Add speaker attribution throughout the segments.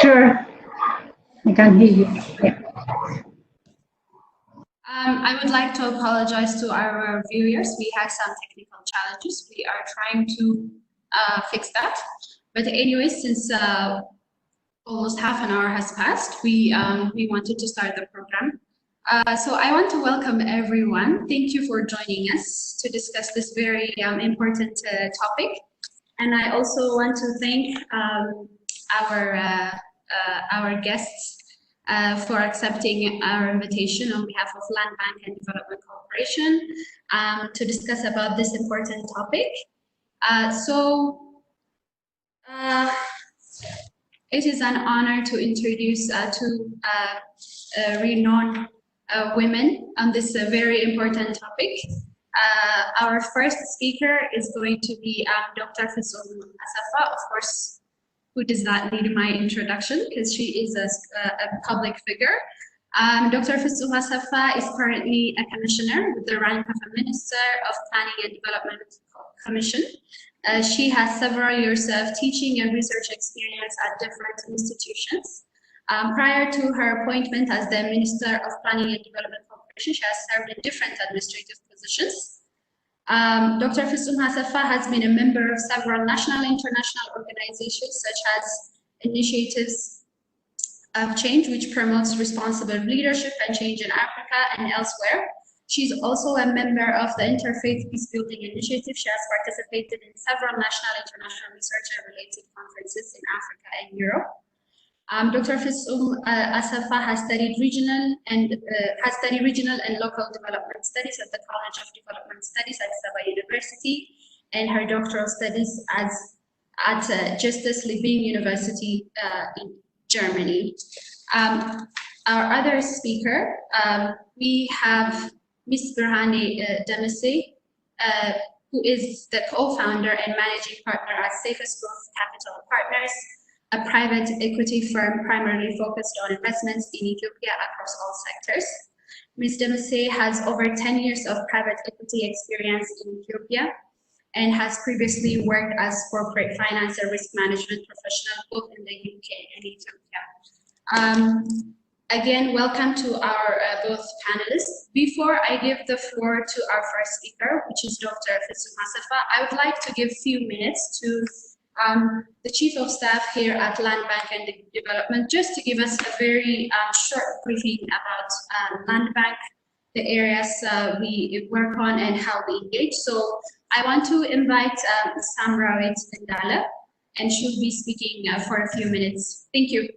Speaker 1: Sure, I can hear you. Yeah.
Speaker 2: I would like to apologize to our viewers. We had some technical challenges. We are trying to fix that. But anyway, since almost half an hour has passed, we wanted to start the program. So I want to welcome everyone. Thank you for joining us to discuss this very important topic. And I also want to thank our guests for accepting our invitation on behalf of Land Bank and Development Corporation to discuss about this important topic. It is an honor to introduce two renowned women on this very important topic. Our first speaker is going to be Dr. Fasool Asafa, of course, who does not need my introduction because she is a public figure. Dr. Fasool Asafa is currently a commissioner with the rank of a Minister of Planning and Development Commission. She has several years of teaching and research experience at different institutions. Prior to her appointment as the Minister of Planning and Development Corporation, she has served in different administrative positions. Dr. Fasool Asafa has been a member of several national and international organizations such as Initiatives of Change, which promotes responsible leadership and change in Africa and elsewhere. She's also a member of the Interfaith Peacebuilding Initiative. She has participated in several national and international research and related conferences in Africa and Europe. Dr. Fasool Asafa has studied regional and local development studies at the College of Development Studies at Sabah University, and her doctoral studies at Justus Liebig University in Germany. Our other speaker, we have Ms. Birhane Damase, who is the co-founder and managing partner at Safest Growth Capital Partners, a private equity firm primarily focused on investments in Ethiopia across all sectors. Ms. Damase has over 10 years of private equity experience in Ethiopia and has previously worked as corporate finance and risk management professional both in the UK and Ethiopia. Again, welcome to our both panelists. Before I give the floor to our first speaker, which is Dr. Fasool Asafa, I would like to give a few minutes to the Chief of Staff here at Land Bank and Development, just to give us a very short briefing about Land Bank, the areas we work on and how we engage. So I want to invite Samrawit Ndala, and she'll be speaking for a few minutes. Thank you.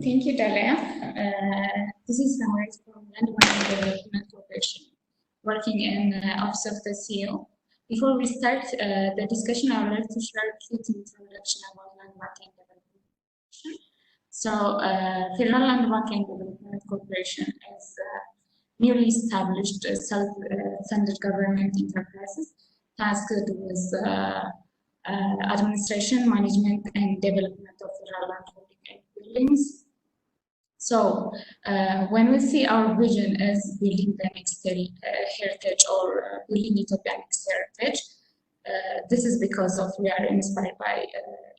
Speaker 3: Thank you, Dalia. This is Samrit from Land Bank and Development Corporation, working in the Office of the CEO. Before we start the discussion, I would like to share a quick introduction about Land Bank and Development Corporation. So, Federal Land Bank and Development Corporation is newly established self-funded government enterprises tasked with administration, management, and development of federal land holding and buildings. So when we see our vision as building the next heritage or building Ethiopian next heritage, this is because of we are inspired by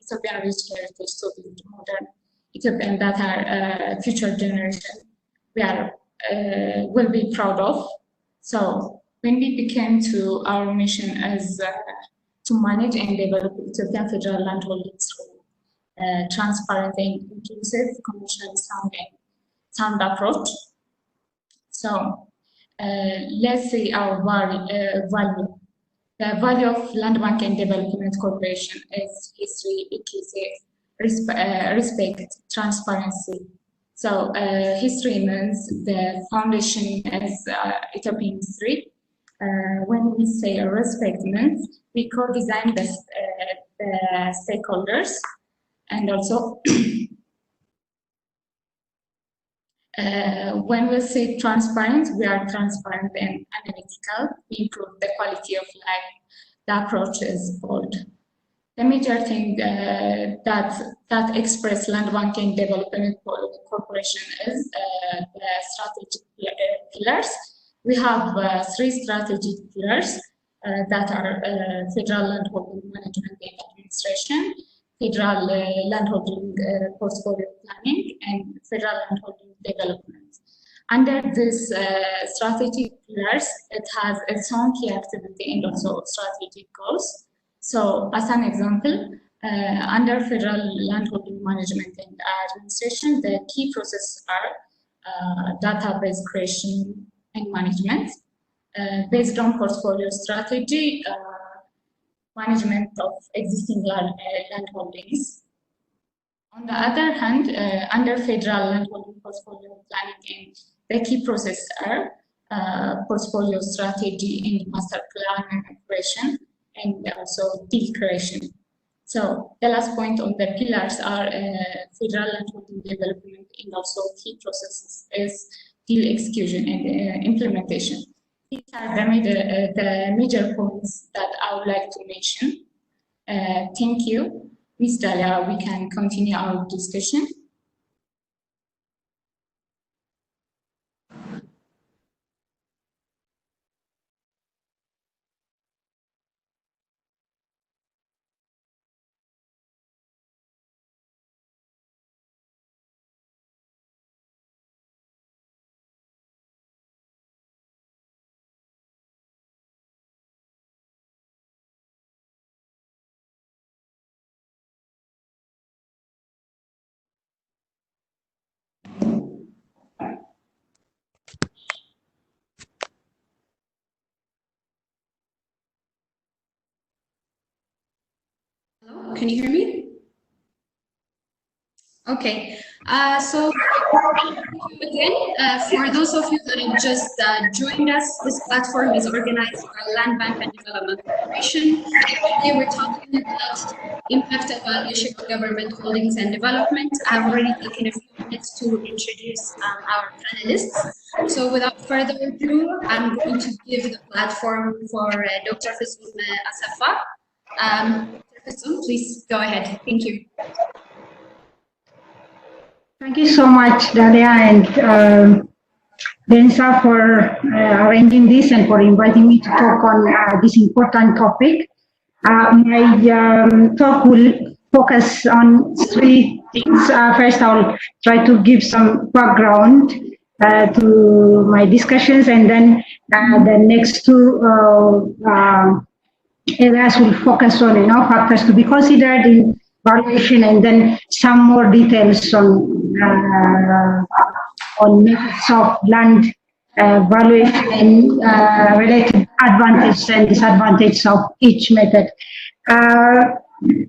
Speaker 3: Ethiopian rich heritage to build modern Ethiopian that our future generation will be proud of. So when we became to our mission as to manage and develop Ethiopian federal land holdings through transparent and inclusive, commercially sound approach. So let's see our value. The value of Land Bank and Development Corporation is history, equity, respect, transparency, So history means the foundation is Ethiopian history. When we say respect means we co-design the stakeholders, and also when we say transparent, we are transparent and analytical. We improve the quality of life. The approach is bold. The major thing that express Land Banking Development Corporation is the strategic pillars. We have 3 strategic pillars that are Federal Landholding Management and Administration, Federal Landholding Portfolio Planning, and Federal Landholding Development. Under this strategic pillars, it has its own key activity and also strategic goals. So, as an example, under Federal Landholding Management and Administration, the key processes are database creation and management, based on portfolio strategy, management of existing land holdings. On the other hand, under Federal Landholding Portfolio Planning, the key processes are portfolio strategy and master plan and operation, and also deal creation. So the last point on the pillars are Federal Landholding Development and also key processes is deal execution and implementation. These are the major points that I would like to mention. Thank you. Ms. Dalia, we can continue our discussion.
Speaker 2: Hello, can you hear me? Okay, so again, for those of you that have just joined us, this platform is organized by Land Bank and Development Corporation. Today we're talking about impact evaluation of government holdings and development. I've already taken a few minutes to introduce our panelists. So without further ado, I'm going to give the platform for Dr. Fisum Asafa. Dr. Fisum, please go ahead. Thank you.
Speaker 1: Thank you so much, Dalia and Densa, for arranging this and for inviting me to talk on this important topic. My talk will focus on 3 things. First, I'll try to give some background to my discussions, and then the next 2 areas will focus on factors to be considered in valuation, and then some more details on methods of land valuation and related advantages and disadvantages of each method.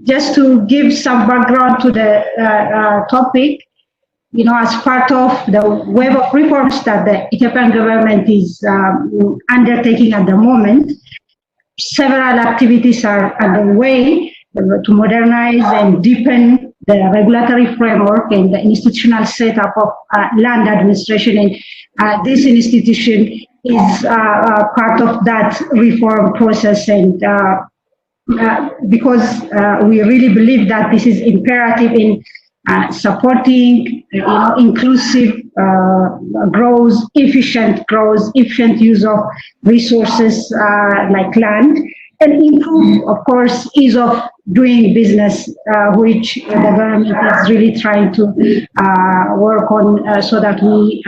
Speaker 1: Just to give some background to the topic, as part of the wave of reforms that the Ethiopian government is undertaking at the moment, several activities are underway to modernize and deepen the regulatory framework and the institutional setup of land administration. And this institution is part of that reform process. And because we really believe that this is imperative in supporting inclusive growth, efficient use of resources like land, and improve, of course, ease of doing business, which the government is really trying to work on, so that we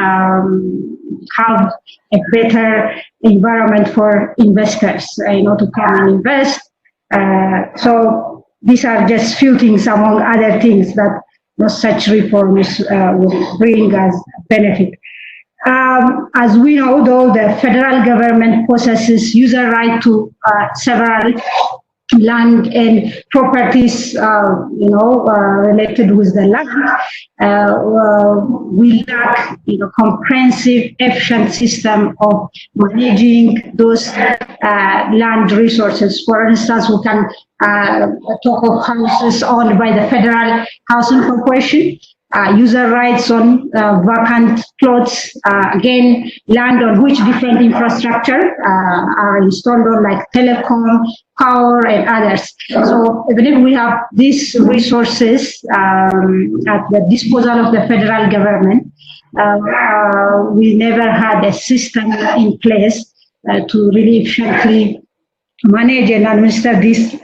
Speaker 1: have a better environment for investors, to come and invest. So these are just few things among other things that such reforms will bring as benefit. As we know, though, the federal government possesses user right to several land and properties, related with the land, we lack, comprehensive, efficient system of managing those land resources. For instance, we can talk of houses owned by the Federal Housing Corporation, user rights on vacant plots, again, land on which different infrastructure are installed on, like telecom, power, and others. So even if we have these resources at the disposal of the federal government, we never had a system in place to really efficiently manage and administer these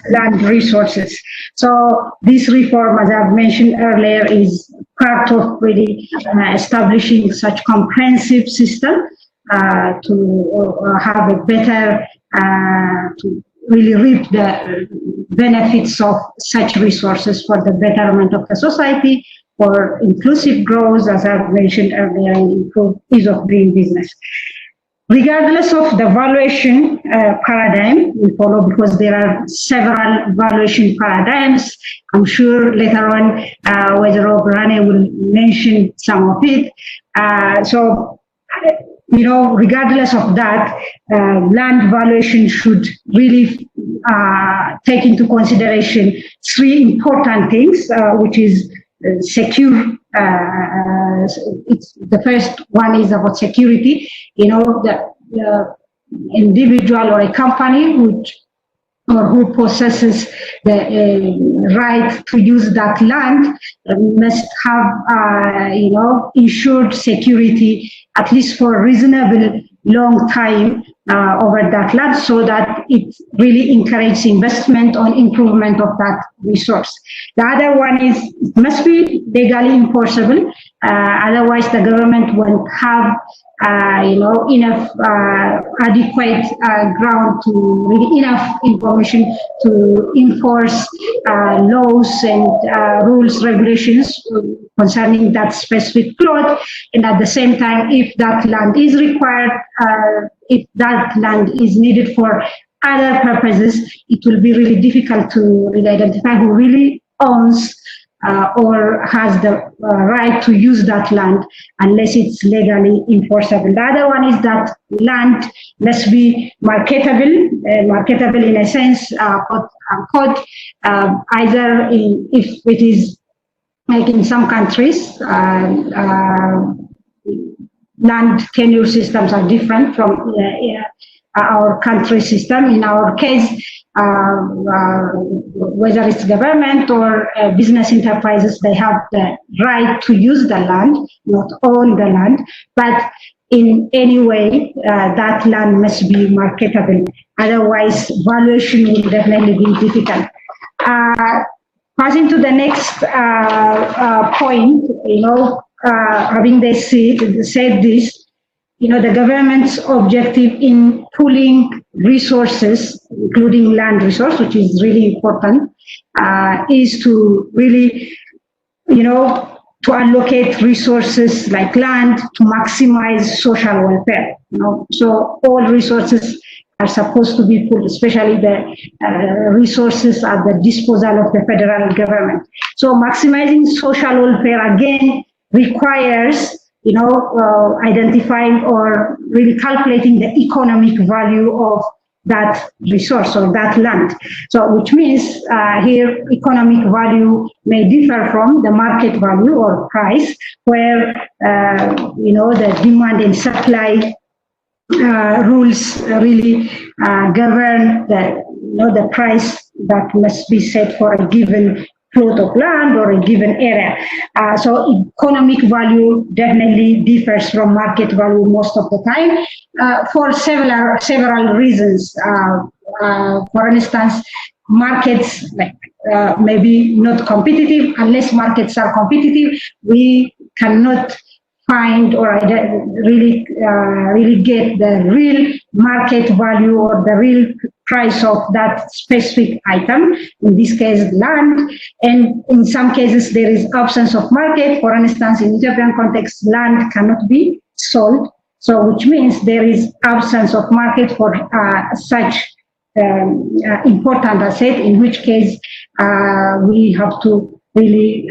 Speaker 1: land resources. So this reform, as I've mentioned earlier, is part of really establishing such comprehensive system to have a better, to really reap the benefits of such resources for the betterment of the society, for inclusive growth, as I've mentioned earlier, and improve ease of doing business. Regardless of the valuation paradigm we follow, because there are several valuation paradigms, I'm sure later on whether Obrane will mention some of it. Regardless of that, land valuation should really take into consideration three important things, which is secure. The first one is about security. The individual or a company who possesses the right to use that land must have, ensured security at least for a reasonable long time over that land, so that it really encourages investment on improvement of that resource. The other one is it must be legally enforceable. Otherwise, the government won't have enough adequate ground to really enough information to enforce laws and rules, regulations concerning that specific plot. And at the same time, if that land is required, if that land is needed for other purposes, it will be really difficult to really identify who really owns or has the right to use that land unless it's legally enforceable. The other one is that land must be marketable, marketable in a sense, either if it is like in some countries, land tenure systems are different from our country system. In our case, whether it's government or business enterprises, they have the right to use the land, not own the land, but in any way, that land must be marketable. Otherwise, valuation will definitely be difficult. Passing to the next point, having said this, the government's objective in pooling resources, including land resource, which is really important, is to really, to allocate resources like land to maximize social welfare. So all resources are supposed to be pooled, especially the resources at the disposal of the federal government. So maximizing social welfare again requires identifying or really calculating the economic value of that resource or that land. So which means here economic value may differ from the market value or price, where the demand and supply rules really govern the price that must be set for a given plot of land or a given area. So economic value definitely differs from market value most of the time for several reasons. For instance, markets maybe not competitive. Unless markets are competitive, we cannot find or really get the real market value or the real price of that specific item, in this case land. And in some cases there is absence of market. For instance, in Ethiopian context, land cannot be sold, so which means there is absence of market for such important asset, in which case we have to really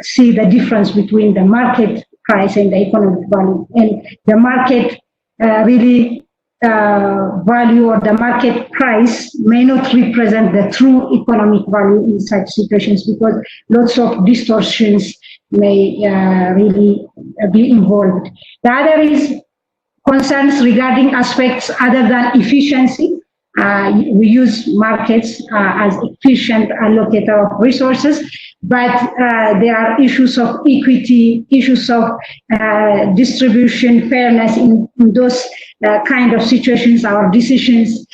Speaker 1: see the difference between the market price and the economic value. And the market really value or the market price may not represent the true economic value in such situations, because lots of distortions may really be involved. The other is concerns regarding aspects other than efficiency. We use markets as efficient allocator of resources, but there are issues of equity, issues of distribution, fairness in those kind of situations. Our decisions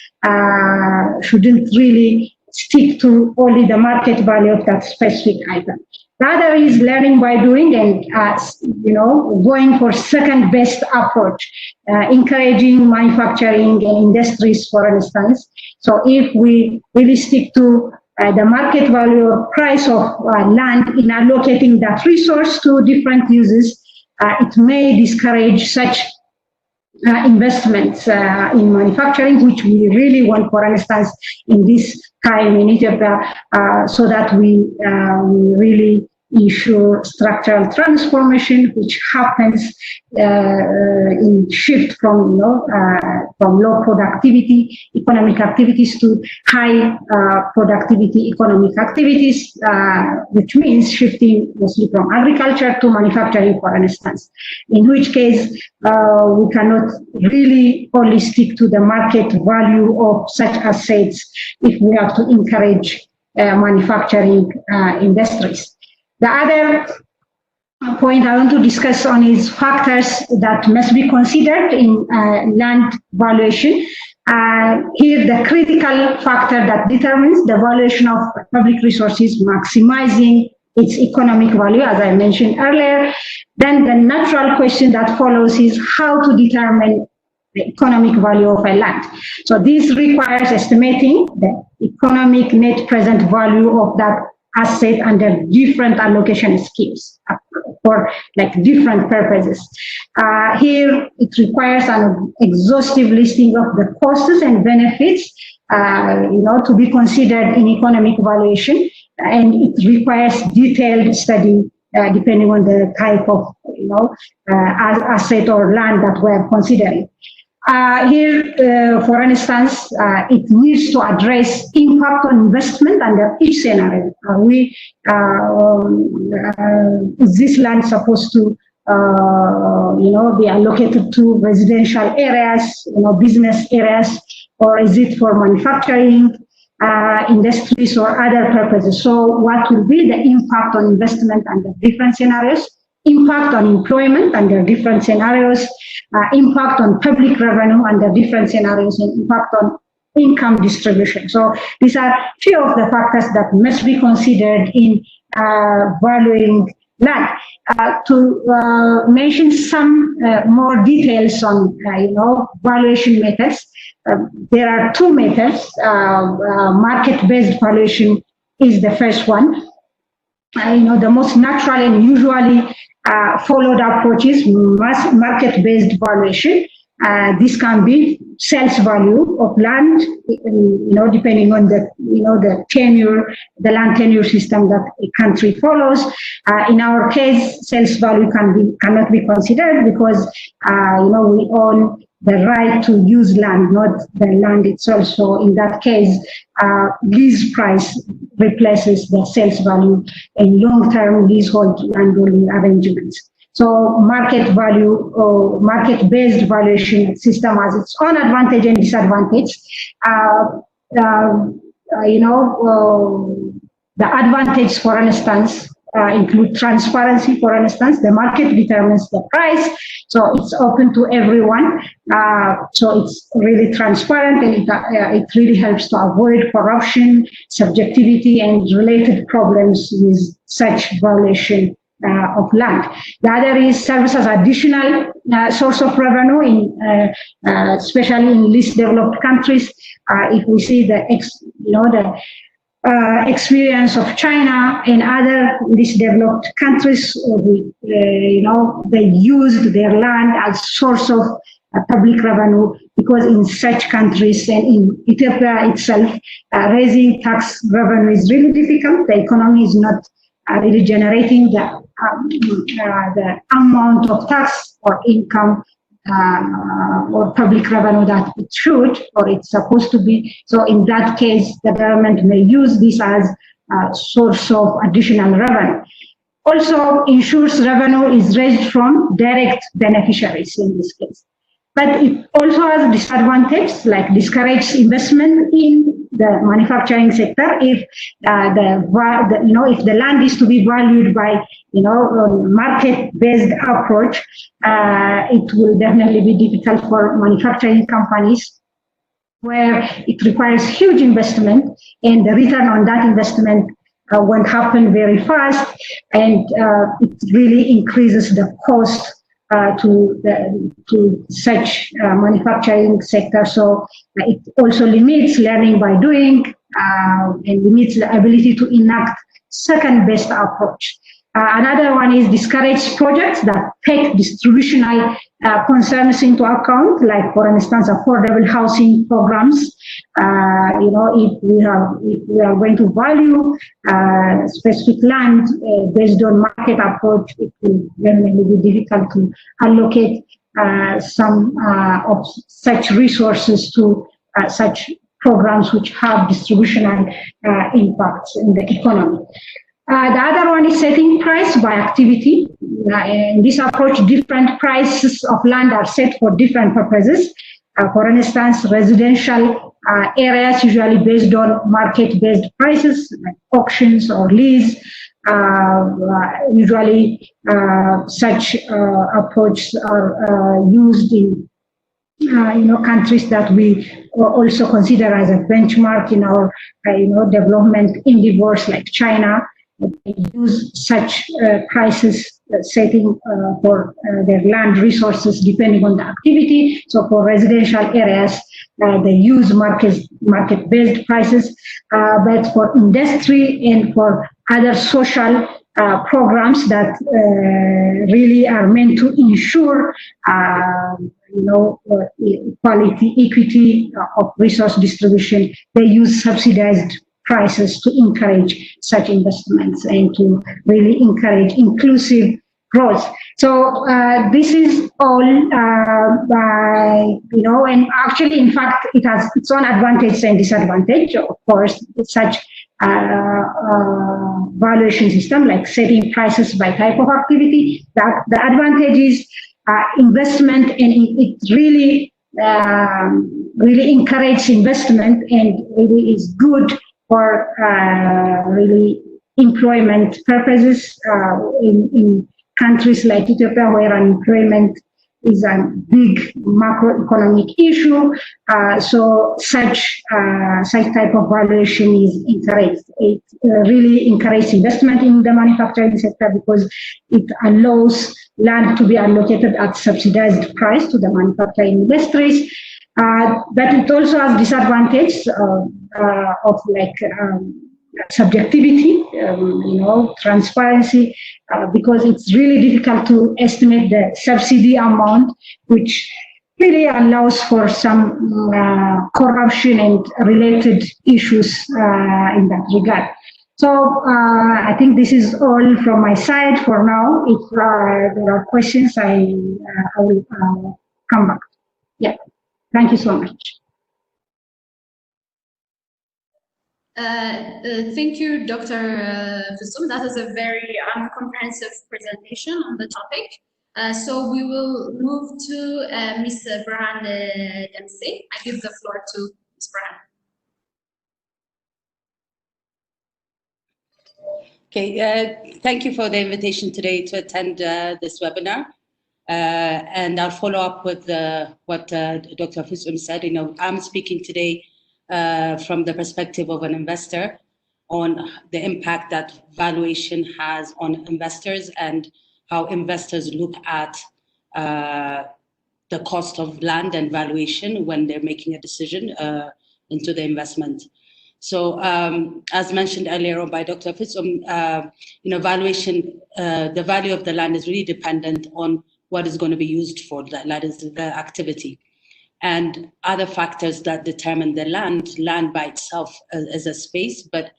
Speaker 1: shouldn't really stick to only the market value of that specific item. The other is learning by doing, and going for second best approach, encouraging manufacturing and industries, for instance. So if we really stick to the market value or price of land in allocating that resource to different uses, it may discourage such investments in manufacturing, which we really want, for instance, in this time in Ethiopia, so that we really ensure structural transformation, which happens in shift from low productivity economic activities to high productivity economic activities, which means shifting mostly from agriculture to manufacturing, for instance. In which case, we cannot really only stick to the market value of such assets if we have to encourage manufacturing industries. The other point I want to discuss on is factors that must be considered in land valuation. Here, the critical factor that determines the valuation of public resources, maximizing its economic value, as I mentioned earlier. Then the natural question that follows is how to determine the economic value of a land. So this requires estimating the economic net present value of that asset under different allocation schemes for different purposes. Here, it requires an exhaustive listing of the costs and benefits, to be considered in economic valuation, and it requires detailed study depending on the type of asset or land that we're considering. Here, for instance, it needs to address impact on investment under each scenario. Is this land supposed to, be allocated to residential areas, business areas, or is it for manufacturing, industries, or other purposes? So, what will be the impact on investment under different scenarios? Impact on employment under different scenarios, impact on public revenue under different scenarios, and impact on income distribution. So these are few of the factors that must be considered in valuing land. To mention some more details on valuation methods, there are two methods. Market-based valuation is the first one. The most natural and usually followed approach is market-based valuation. This can be sales value of land, depending on the tenure, the land tenure system that a country follows. In our case, sales value cannot be considered because we own the right to use land, not the land itself. So in that case, lease price replaces the sales value in long-term leasehold landholding arrangements. So market value or market-based valuation system has its own advantage and disadvantage. The advantage, for instance, include transparency. For instance, the market determines the price, so it's open to everyone. So it's really transparent, and it really helps to avoid corruption, subjectivity, and related problems with such valuation of land. The other is serves as additional source of revenue in, especially in least developed countries. If we see the experience of China and other least developed countries, they used their land as source of public revenue, because in such countries and in Ethiopia itself, raising tax revenue is really difficult. The economy is not really generating the amount of tax or income or public revenue that it should or it's supposed to be. So in that case, the government may use this as a source of additional revenue. Also, insurance revenue is raised from direct beneficiaries in this case. But it also has disadvantages, like discourage investment in the manufacturing sector if if the land is to be valued by market-based approach. It will definitely be difficult for manufacturing companies where it requires huge investment, and the return on that investment won't happen very fast, and it really increases the cost to such manufacturing sector. So it also limits learning by doing and limits the ability to enact second-best approach. Another one is discourage projects that take distributional concerns into account, like for instance, affordable housing programs. If we are going to value specific land based on market approach, it will definitely be difficult to allocate some of such resources to such programs which have distributional impacts in the economy. The other one is setting price by activity. In this approach, different prices of land are set for different purposes. For instance, residential areas usually based on market-based prices, like auctions or lease. Usually, such approaches are used in countries that we also consider as a benchmark in our development endeavors, like China. They use such prices setting for their land resources depending on the activity. So for residential areas, they use market-based prices, but for industry and for other social programs that really are meant to ensure quality, equity of resource distribution, they use subsidized prices to encourage such investments and to really encourage inclusive growth. So this is all, and actually, in fact, it has its own advantage and disadvantage. Of course, such valuation system, like setting prices by type of activity, that the advantage is investment, and it really encourages investment and really is good for really employment purposes in countries like Ethiopia, where unemployment is a big macroeconomic issue. So such type of valuation is encouraged. It really encourages investment in the manufacturing sector because it allows land to be allocated at subsidized price to the manufacturing industries. But it also has disadvantage of subjectivity, transparency, because it's really difficult to estimate the subsidy amount, which really allows for some corruption and related issues in that regard. So I think this is all from my side for now. If there are questions, I will come back. Yeah, thank you so much.
Speaker 2: Thank you, Dr. Fusum. That is a very comprehensive presentation on the topic. So we will move to Ms. Brahan Dempsey. I give the floor to Ms. Brahan.
Speaker 4: Okay, thank you for the invitation today to attend this webinar. And I'll follow up with what Dr. Fusum said. I'm speaking today from the perspective of an investor on the impact that valuation has on investors and how investors look at the cost of land and valuation when they're making a decision into the investment. So as mentioned earlier on by Dr. Fusum, valuation, the value of the land is really dependent on what is going to be used for, that is the activity. And other factors that determine the land by itself as a space, but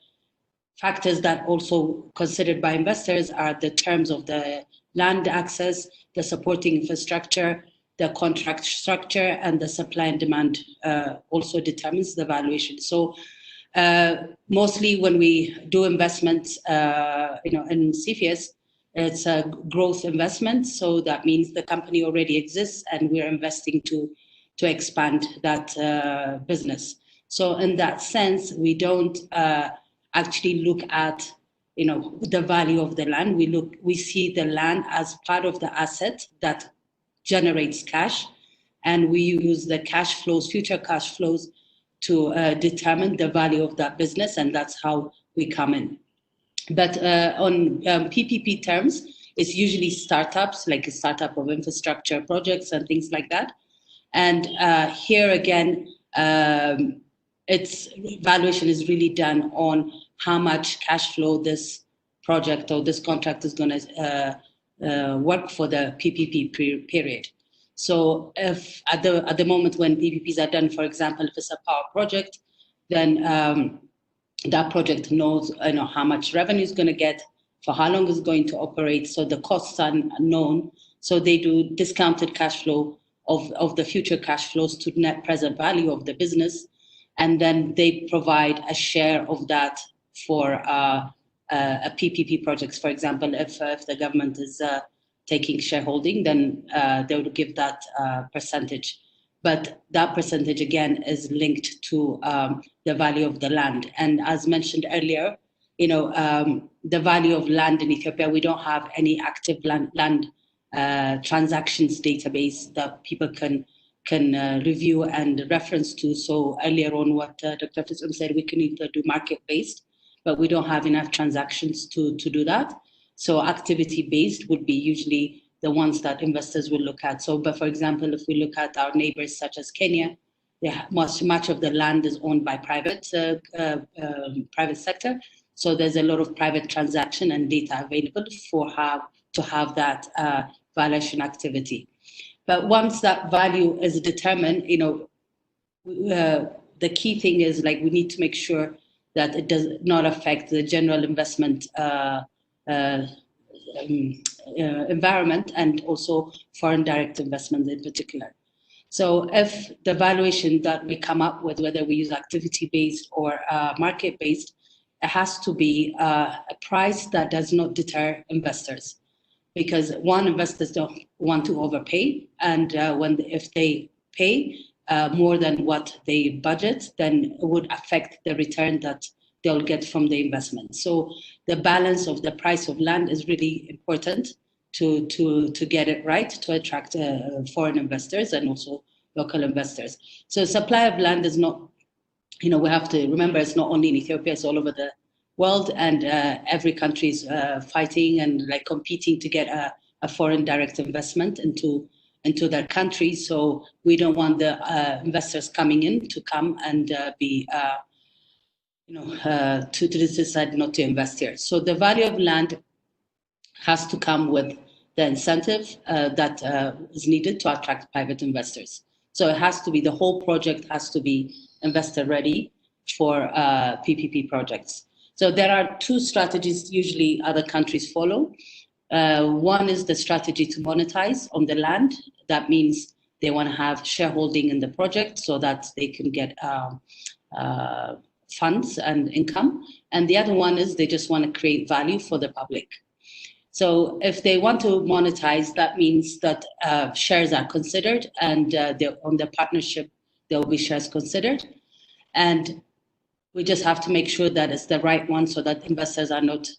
Speaker 4: factors that also considered by investors are the terms of the land access, the supporting infrastructure, the contract structure, and the supply and demand also determines the valuation. So mostly when we do investments, in CFIUS, it's a growth investment. So that means the company already exists and we're investing to expand that business. So in that sense, we don't actually look at the value of the land. We see the land as part of the asset that generates cash, and we use the cash flows, future cash flows, to determine the value of that business, and that's how we come in. But on PPP terms, it's usually startups, like a startup of infrastructure projects and things like that. And here again, its valuation is really done on how much cash flow this project or this contract is going to work for the PPP period. So if at the moment when PPPs are done, for example, if it's a power project, then that project knows how much revenue is going to get, for how long it's going to operate. So the costs are known. So they do discounted cash flow of the future cash flows to net present value of the business. And then they provide a share of that for a PPP projects. For example, if the government is taking shareholding, then they would give that percentage. But that percentage, again, is linked to the value of the land. And as mentioned earlier, the value of land in Ethiopia, we don't have any active land transactions database that people can review and reference to. So earlier on, what Dr. Fisum said, we can either do market-based, but we don't have enough transactions to do that. So activity-based would be usually the ones that investors will look at. So, but for example, if we look at our neighbors such as Kenya, much of the land is owned by private sector. So there's a lot of private transaction and data available for how to have that valuation activity. But once that value is determined, the key thing is we need to make sure that it does not affect the general investment environment and also foreign direct investment in particular. So if the valuation that we come up with, whether we use activity-based or market-based, it has to be a price that does not deter investors. Because investors don't want to overpay, and if they pay more than what they budget, then it would affect the return that they'll get from the investment. So the balance of the price of land is really important to get it right, to attract foreign investors and also local investors. So supply of land is not, we have to remember it's not only in Ethiopia, it's all over the world, and every country is fighting and competing to get a foreign direct investment into their country. So we don't want the investors coming in to come and be to decide not to invest here. So the value of land has to come with the incentive that is needed to attract private investors. So it has to be, the whole project has to be investor ready for PPP projects. So there are two strategies usually other countries follow. One is the strategy to monetize on the land. That means they want to have shareholding in the project so that they can get funds and income. And the other one is they just want to create value for the public. So if they want to monetize, that means that shares are considered, and on the partnership, there will be shares considered. And we just have to make sure that it's the right one so that investors are not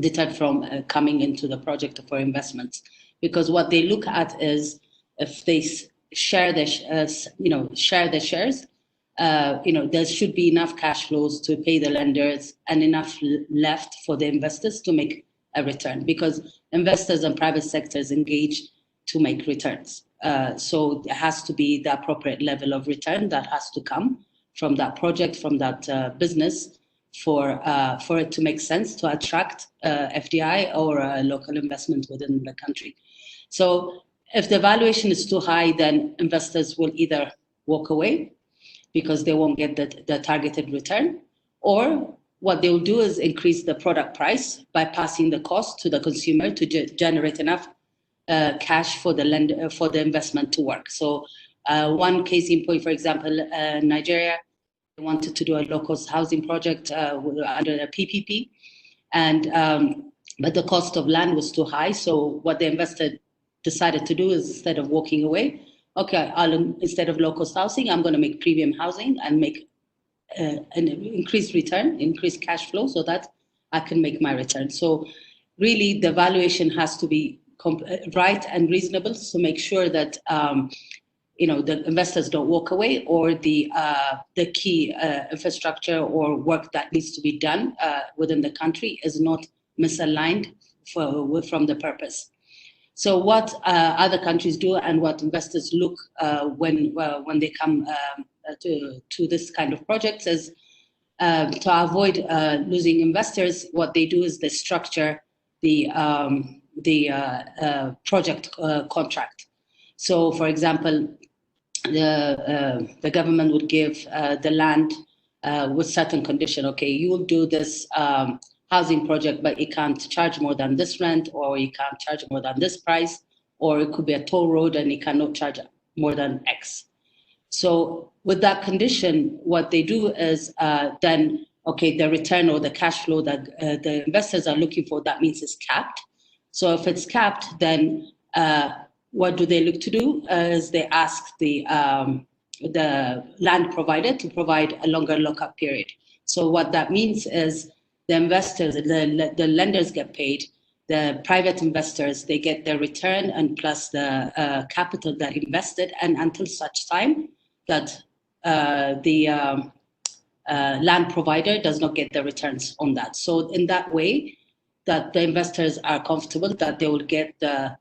Speaker 4: deterred from coming into the project for investments. Because what they look at is if they share the shares, there should be enough cash flows to pay the lenders and enough left for the investors to make a return, because investors and private sectors engage to make returns. So it has to be the appropriate level of return that has to come from that project, from that business, for it to make sense to attract FDI or local investment within the country. So if the valuation is too high, then investors will either walk away because they won't get the targeted return, or what they'll do is increase the product price by passing the cost to the consumer to generate enough cash for the lender, for the investment to work. So one case in point, for example, Nigeria wanted to do a low-cost housing project under a PPP, and but the cost of land was too high. So what the investor decided to do is, instead of walking away, okay, instead of low-cost housing, I'm going to make premium housing and make an increased return, increased cash flow, so that I can make my return. So really, the valuation has to be right and reasonable to make sure that the investors don't walk away, or the key infrastructure or work that needs to be done within the country is not misaligned from the purpose. So what other countries do and what investors look when they come to this kind of projects is to avoid losing investors. What they do is they structure the project contract. So, for example, the government would give the land with certain condition. Okay, you will do this housing project, but you can't charge more than this rent, or you can't charge more than this price, or it could be a toll road and you cannot charge more than X. So with that condition, what they do is then, okay, the return or the cash flow that the investors are looking for, that means it's capped. So if it's capped, then what do they look to do? Is they ask the land provider to provide a longer lockup period. So what that means is the investors, the lenders get paid, the private investors, they get their return and plus the capital that invested, and until such time that the land provider does not get the returns on that. So in that way, that the investors are comfortable that they will get the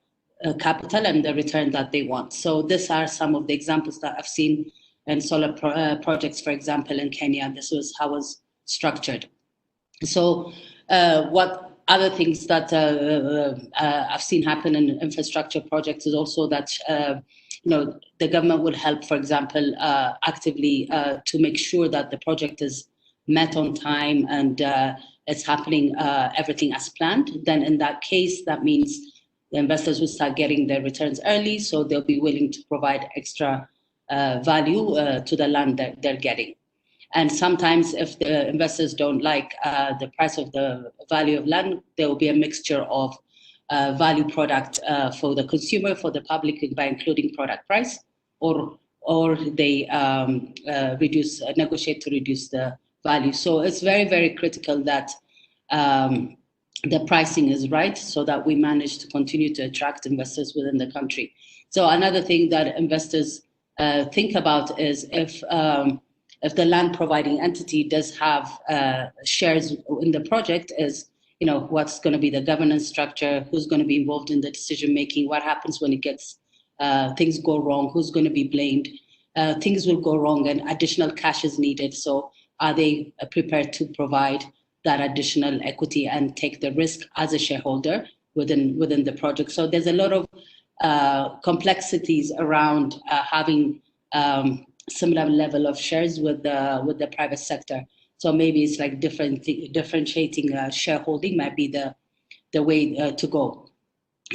Speaker 4: capital and the return that they want. So these are some of the examples that I've seen in solar projects, for example, in Kenya. This was how it was structured. So what other things that I've seen happen in infrastructure projects is also that the government will help, for example, actively to make sure that the project is met on time and it's happening everything as planned. Then in that case, that means the investors will start getting their returns early, so they'll be willing to provide extra value to the land that they're getting. And sometimes if the investors don't like the price of the value of land, there will be a mixture of value product for the consumer, for the public, by including product price, or they negotiate to reduce the value. So it's very, very critical that the pricing is right, so that we manage to continue to attract investors within the country. So another thing that investors think about is if the land providing entity does have shares in the project, is what's going to be the governance structure, who's going to be involved in the decision making, what happens when it gets things go wrong, who's going to be blamed. Things will go wrong and additional cash is needed. So are they prepared to provide that additional equity and take the risk as a shareholder within the project? So there's a lot of complexities around having similar level of shares with the private sector. So maybe it's like differentiating shareholding might be the way to go.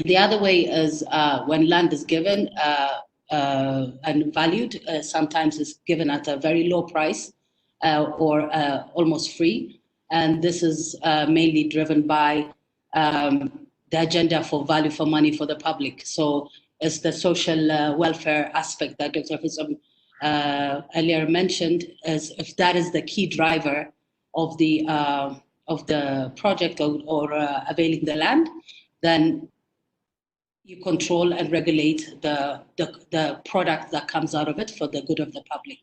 Speaker 4: The other way is when land is given and valued, sometimes it's given at a very low price or almost free. And this is mainly driven by the agenda for value for money for the public. So it's the social welfare aspect that Dr. Fizum earlier mentioned, as if that is the key driver of the project or availing the land, then you control and regulate the product that comes out of it for the good of the public.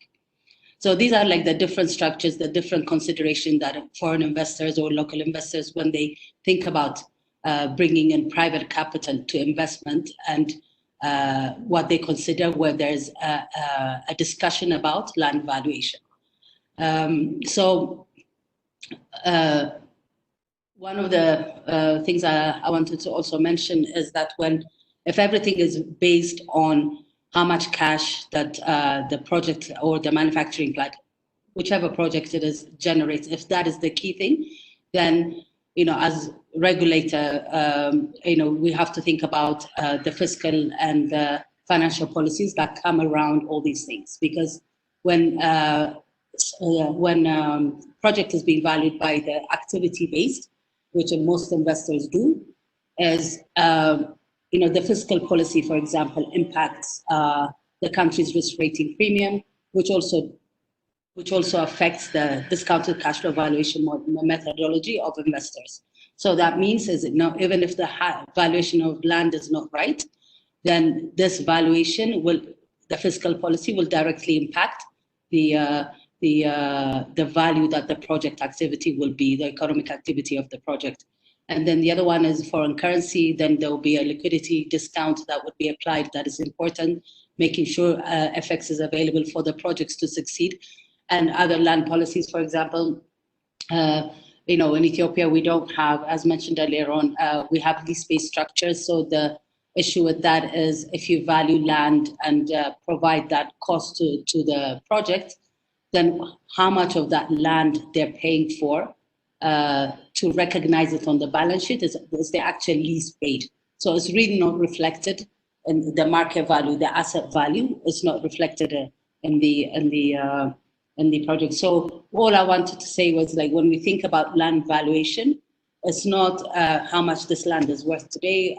Speaker 4: So these are like the different structures, the different consideration that foreign investors or local investors, when they think about bringing in private capital to investment, and what they consider where there's a discussion about land valuation. So one of the things I wanted to also mention is that if everything is based on how much cash that the project or the manufacturing plant, whichever project it is, generates, if that is the key thing, then, as regulator, we have to think about the fiscal and the financial policies that come around all these things. Because when project is being valued by the activity-based, which most investors do, is the fiscal policy, for example, impacts the country's risk rating premium, which also affects the discounted cash flow valuation methodology of investors. So that means even if the valuation of land is not right, then this valuation the fiscal policy will directly impact the value that the project activity will be, the economic activity of the project. And then the other one is foreign currency. Then there will be a liquidity discount that would be applied. That is important, making sure FX is available for the projects to succeed. And other land policies, for example, in Ethiopia, we don't have, as mentioned earlier on, we have lease-based structures. So the issue with that is if you value land and provide that cost to the project, then how much of that land they're paying for to recognize it on the balance sheet is the actual lease paid. So it's really not reflected in the market value, the asset value. It's not reflected in the project. So all I wanted to say was, like, when we think about land valuation, it's not how much this land is worth today,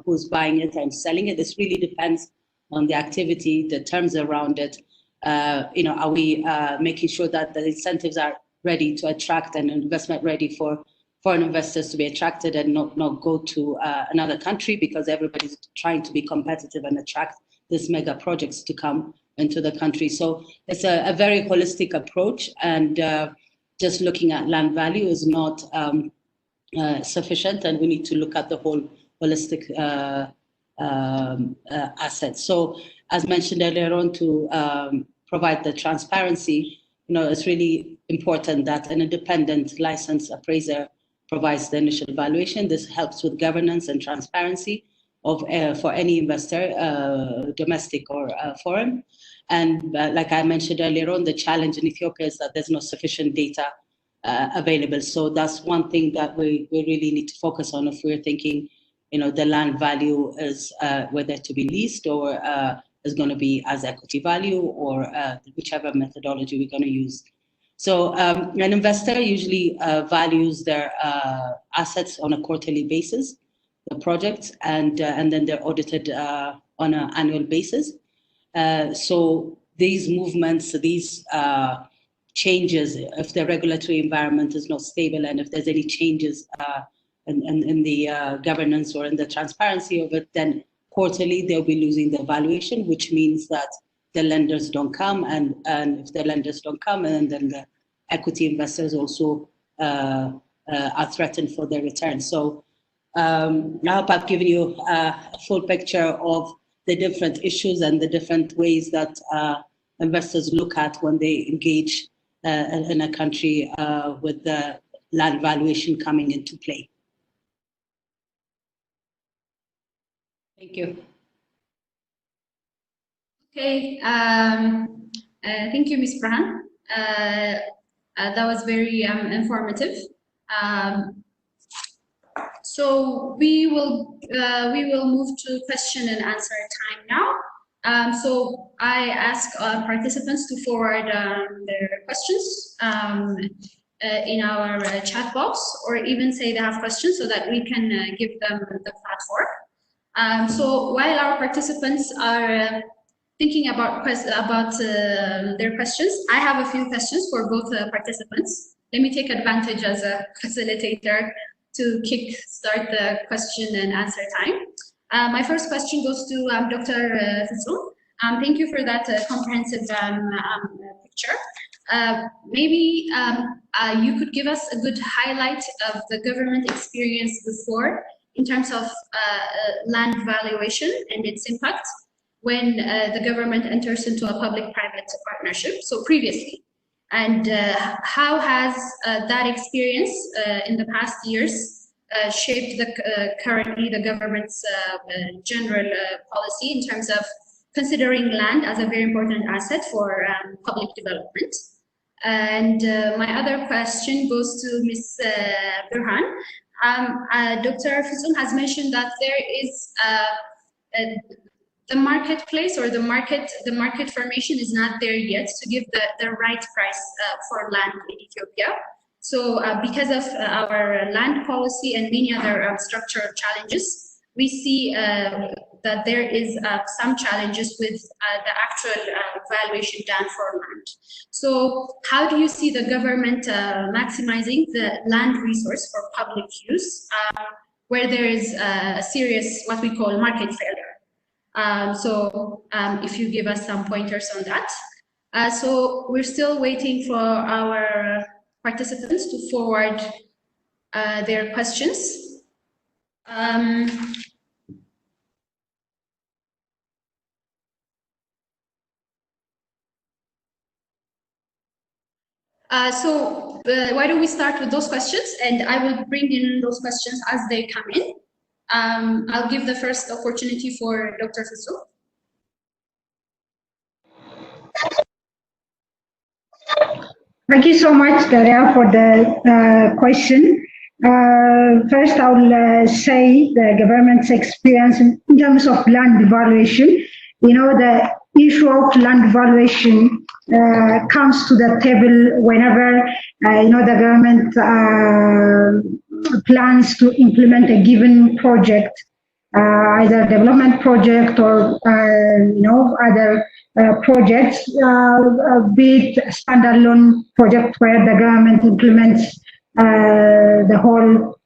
Speaker 4: who's buying it and selling it. This really depends on the activity, the terms around it. Are we making sure that the incentives are ready to attract and investment ready for foreign investors to be attracted and not go to another country, because everybody's trying to be competitive and attract these mega projects to come into the country. So it's a very holistic approach, and just looking at land value is not sufficient, and we need to look at the whole holistic asset. So as mentioned earlier on, to provide the transparency, it's really important that an independent licensed appraiser provides the initial evaluation. This helps with governance and transparency for any investor, domestic or foreign. And like I mentioned earlier on, the challenge in Ethiopia is that there's no sufficient data available. So that's one thing that we really need to focus on if we're thinking, the land value is whether to be leased or is going to be as equity value, or whichever methodology we're going to use. So an investor usually values their assets on a quarterly basis, the projects, and then they're audited on an annual basis. So these movements, these changes, if the regulatory environment is not stable, and if there's any changes in the governance or in the transparency of it, then quarterly they'll be losing their valuation, which means that the lenders don't come, and if the lenders don't come, and then the equity investors also are threatened for their return. So I hope I've given you a full picture of the different issues and the different ways that investors look at when they engage in a country with the land valuation coming into play. Thank you.
Speaker 2: Okay, thank you, Ms. Brahan. That was very informative. So we will move to question and answer time now. So I ask participants to forward their questions in our chat box, or even say they have questions so that we can give them the platform. So while our participants are thinking about their questions, I have a few questions for both participants. Let me take advantage as a facilitator to kick-start the question and answer time. My first question goes to Dr. Fitzum. Thank you for that comprehensive picture. Maybe you could give us a good highlight of the government experience before in terms of land valuation and its impact when the government enters into a public-private partnership, so previously. And how has that experience in the past years shaped currently the government's general policy in terms of considering land as a very important asset for public development? And my other question goes to Ms. Burhan. Dr. Fizum has mentioned that there is the marketplace or the market formation is not there yet to give the right price for land in Ethiopia. So because of our land policy and many other structural challenges, we see that there is some challenges with the actual valuation done for land. So how do you see the government maximizing the land resource for public use where there is a serious, what we call market failure? So if you give us some pointers on that. So we're still waiting for our participants to forward their questions. So why don't we start with those questions, and I will bring in those questions as they come in. I'll give the first opportunity for Dr. Fizum.
Speaker 1: Thank you so much, Daria, for the question. First, I will say the government's experience in terms of land valuation. You know, the issue of land valuation comes to the table whenever the government plans to implement a given project, either development project or other projects, be it standalone project where the government implements the whole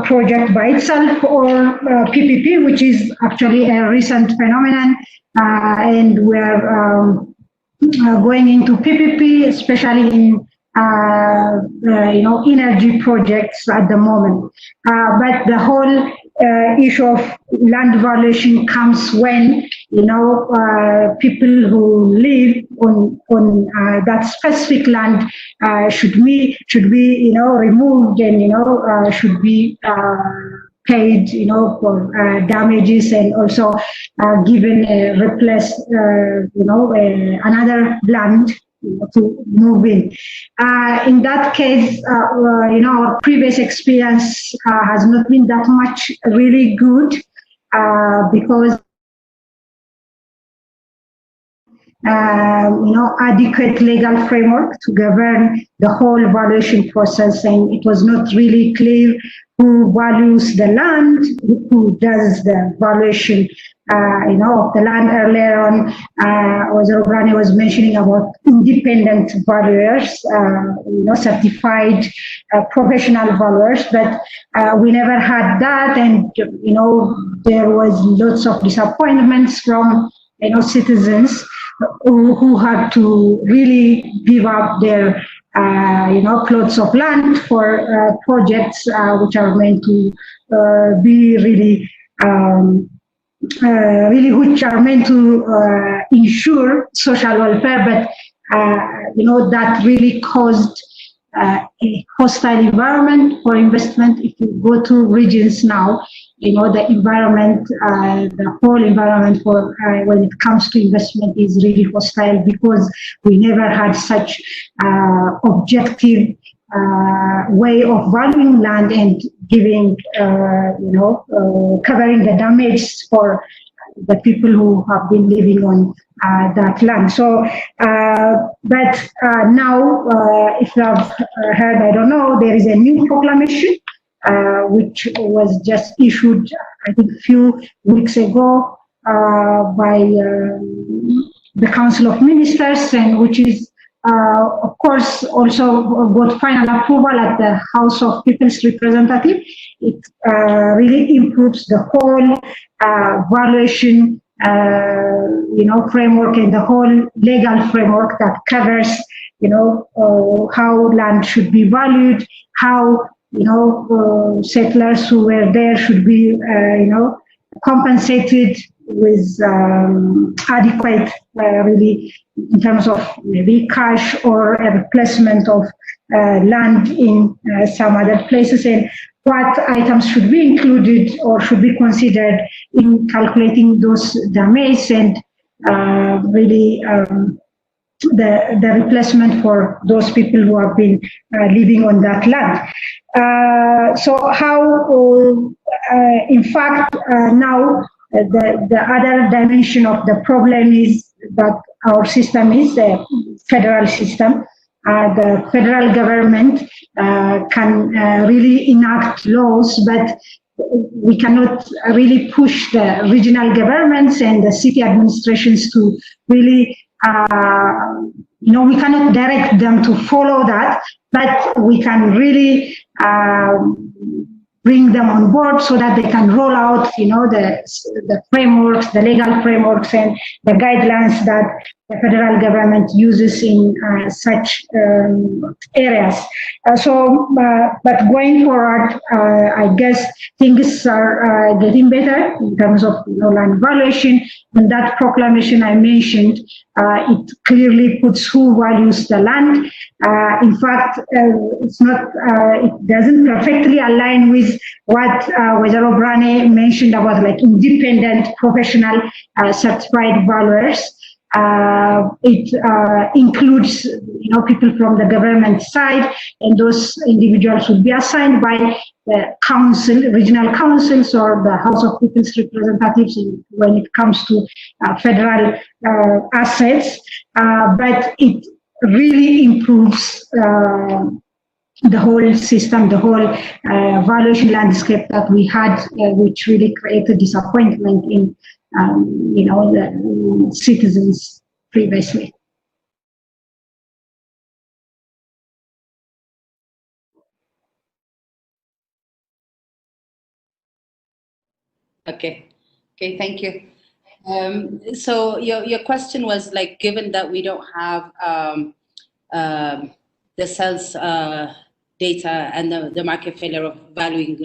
Speaker 1: project by itself, or PPP, which is actually a recent phenomenon, and we are going into PPP, especially in energy projects at the moment. But the whole issue of land valuation comes when people who live on that specific land should be removed and should be paid for damages, and also given a replace another land to move in. In that case, our previous experience has not been that much really good because adequate legal framework to govern the whole valuation process, and it was not really clear who values the land, who does the valuation of the land. Earlier on, Rani was mentioning about independent valuers, certified professional valuers, but we never had that, and there was lots of disappointments from citizens who had to really give up their plots of land for projects which are meant to be really which are meant to ensure social welfare, but that really caused a hostile environment for investment. If you go to regions now, the environment, the whole environment for when it comes to investment is really hostile, because we never had such objective way of valuing land and giving, covering the damage for the people who have been living on that land. So, but now, if you have heard, I don't know, there is a new proclamation which was just issued, I think, a few weeks ago by the Council of Ministers, and which is, of course, also got final approval at the House of People's Representative. It really improves the whole valuation, framework, and the whole legal framework that covers, how land should be valued, how settlers who were there should be, compensated with adequate, really, in terms of maybe cash or a replacement of land in some other places, and what items should be included or should be considered in calculating those damage, and really the replacement for those people who have been living on that land. So how, in fact, now the other dimension of the problem is that our system is a federal system. The federal government can really enact laws, but we cannot really push the regional governments and the city administrations to really, we cannot direct them to follow that, but we can really bring them on board so that they can roll out, the frameworks, the legal frameworks, and the guidelines that the federal government uses in such areas. But going forward, I guess things are getting better in terms of land valuation. And that proclamation I mentioned, it clearly puts who values the land. In fact, it's not. It doesn't perfectly align with what Wazir Obrane mentioned about like independent, professional, certified valuers. It includes, people from the government side, and those individuals would be assigned by the council, regional councils, or the House of People's Representatives when it comes to federal assets. But it really improves the whole system, the whole valuation landscape that we had, which really created disappointment in the citizens previously.
Speaker 4: Okay, thank you. So your question was like, given that we don't have the sales data and the market failure of valuing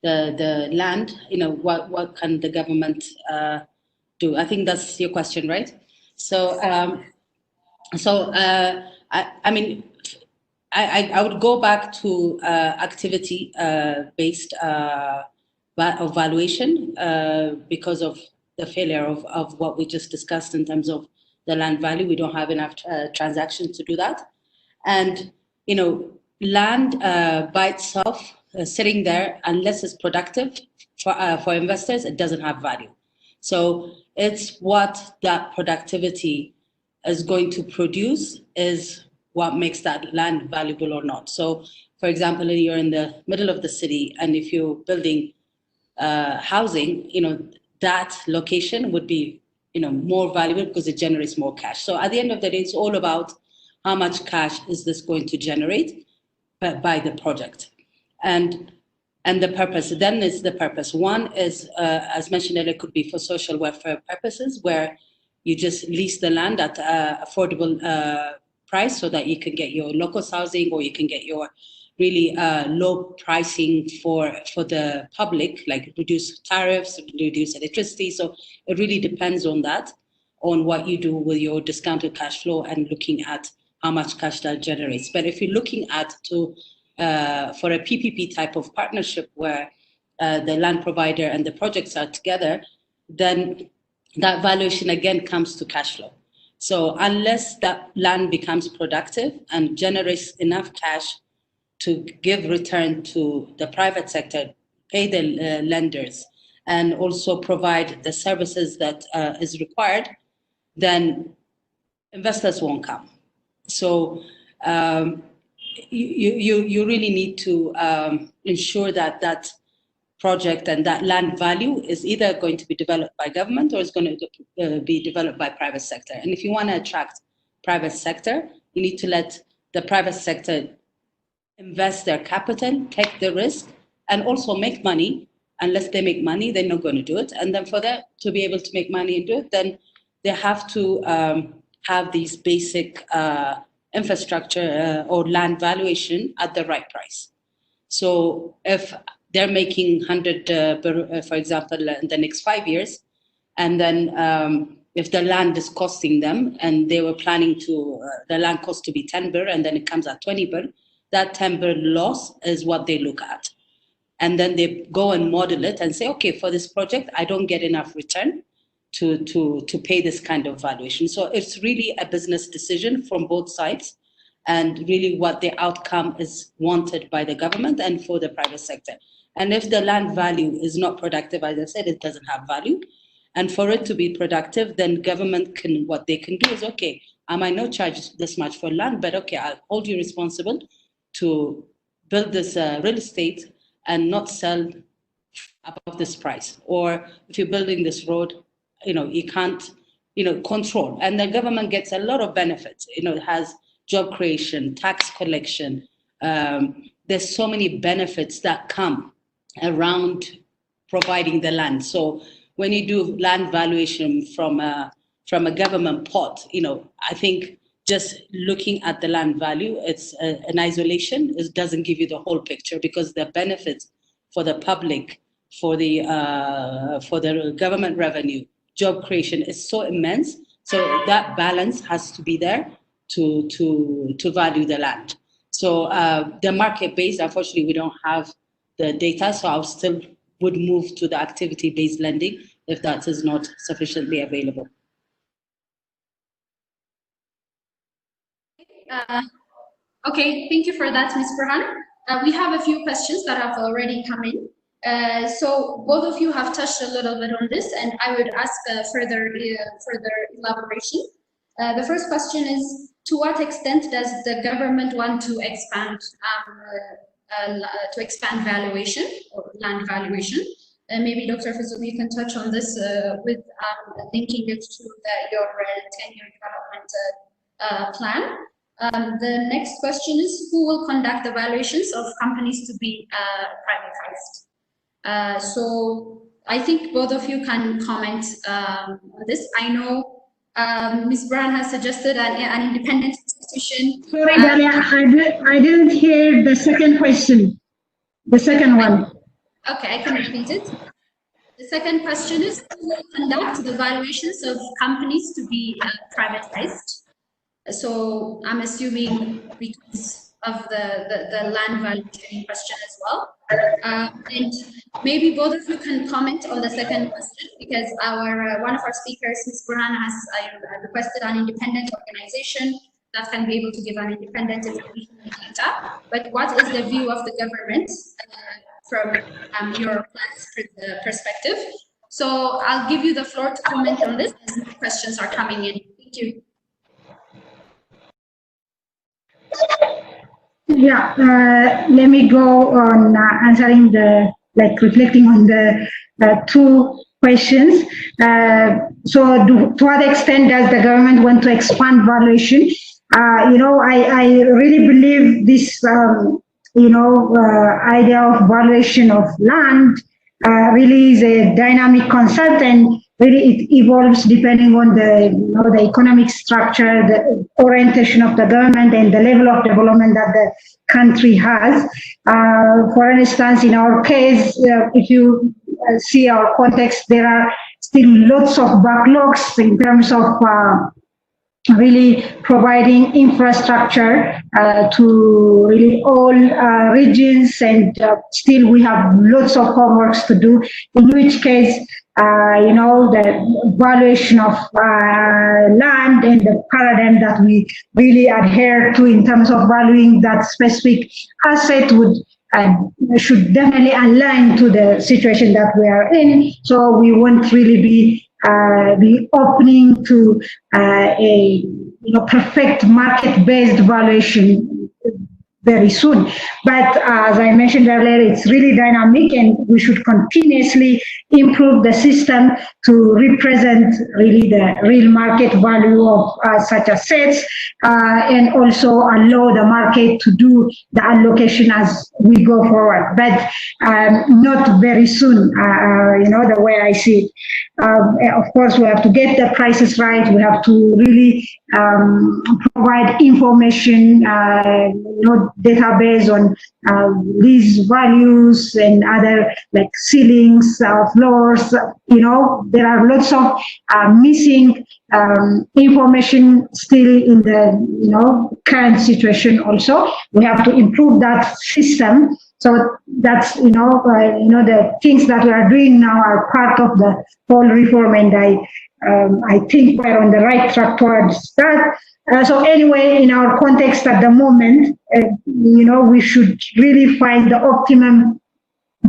Speaker 4: the land, what can the government do? I think that's your question, right? So I would go back to activity based of valuation because of the failure of what we just discussed in terms of the land value. We don't have enough transactions to do that. And, land by itself, sitting there, unless it's productive for investors, it doesn't have value. So it's what that productivity is going to produce is what makes that land valuable or not. So, for example, if you're in the middle of the city and if you're building housing, that location would be, more valuable because it generates more cash. So at the end of the day, it's all about how much cash is this going to generate by the project, and the purpose. Then is the purpose. One is, as mentioned earlier, could be for social welfare purposes, where you just lease the land at affordable price so that you can get your local housing, or you can get your really low pricing for the public, like reduce tariffs, reduce electricity. So it really depends on that, on what you do with your discounted cash flow and looking at how much cash that generates. But if you're looking at for a PPP type of partnership where the land provider and the projects are together, then that valuation again comes to cash flow. So unless that land becomes productive and generates enough cash to give return to the private sector, pay the lenders, and also provide the services that is required, then investors won't come. So you really need to ensure that that project and that land value is either going to be developed by government or is going to be developed by private sector. And if you want to attract private sector, you need to let the private sector invest their capital, take the risk, and also make money. Unless they make money, they're not going to do it. And then for them to be able to make money and do it, then they have to have these basic infrastructure or land valuation at the right price. So if they're making 100, for example, in the next 5 years, and then if the land is costing them, and they were planning to the land cost to be 10 birr, and then it comes at 20 birr, that 10 birr loss is what they look at. And then they go and model it and say, okay, for this project, I don't get enough return to pay this kind of valuation. So it's really a business decision from both sides, and really what the outcome is wanted by the government and for the private sector. And if the land value is not productive, as I said, it doesn't have value. And for it to be productive, then government what they can do is, okay, I might not charge this much for land, but okay, I'll hold you responsible to build this real estate and not sell above this price. Or if you're building this road, you can't, control. And the government gets a lot of benefits. It has job creation, tax collection. There's so many benefits that come around providing the land. So when you do land valuation from a government pot, I think just looking at the land value, it's an isolation. It doesn't give you the whole picture, because the benefits for the public, for the government revenue, job creation is so immense. So that balance has to be there to value the land. So the market-based, unfortunately, we don't have the data, so I still would move to the activity-based lending if that is not sufficiently available.
Speaker 2: Okay, thank you for that, Ms. Burhan. We have a few questions that have already come in. So both of you have touched a little bit on this, and I would ask further elaboration. The first question is, to what extent does the government want to expand valuation or land valuation? Maybe Dr. Fizum, you can touch on this with linking it to your 10-year development plan. The next question is, who will conduct the valuations of companies to be privatized? So I think both of you can comment on this. I know Ms. Burhan has suggested an independent institution.
Speaker 1: Sorry, Dalia, I didn't hear the second question. The second one.
Speaker 2: Okay, I can repeat it. The second question is, who will conduct the valuations of companies to be privatized? So I'm assuming because of the land valuation question as well. And maybe both of you can comment on the second question, because one of our speakers, Ms. Burhan, has requested an independent organization that can be able to give an independent information and data. But what is the view of the government from your perspective? So I'll give you the floor to comment on this as more questions are coming in. Thank you.
Speaker 1: Yeah, let me go on answering reflecting on the two questions. So to what extent does the government want to expand valuation? I really believe this, idea of valuation of land really is a dynamic concept, and really it evolves depending on the economic structure, the orientation of the government, and the level of development that the country has. For instance, in our case, if you see our context, there are still lots of backlogs in terms of really providing infrastructure to really all regions, and still we have lots of homeworks to do, in which case the valuation of land and the paradigm that we really adhere to in terms of valuing that specific asset should definitely align to the situation that we are in. So we won't really be opening to a perfect market-based valuation very soon. But as I mentioned earlier, it's really dynamic, and we should continuously improve the system to represent really the real market value of such assets, and also allow the market to do the allocation as we go forward. But not very soon, the way I see it. Of course, we have to get the prices right. We have to really provide information, database on these values and other like ceilings, floors. There are lots of missing information still in the current situation. Also, we have to improve that system. So that's the things that we are doing now are part of the whole reform, and I think we're on the right track towards that. So anyway, in our context at the moment, we should really find the optimum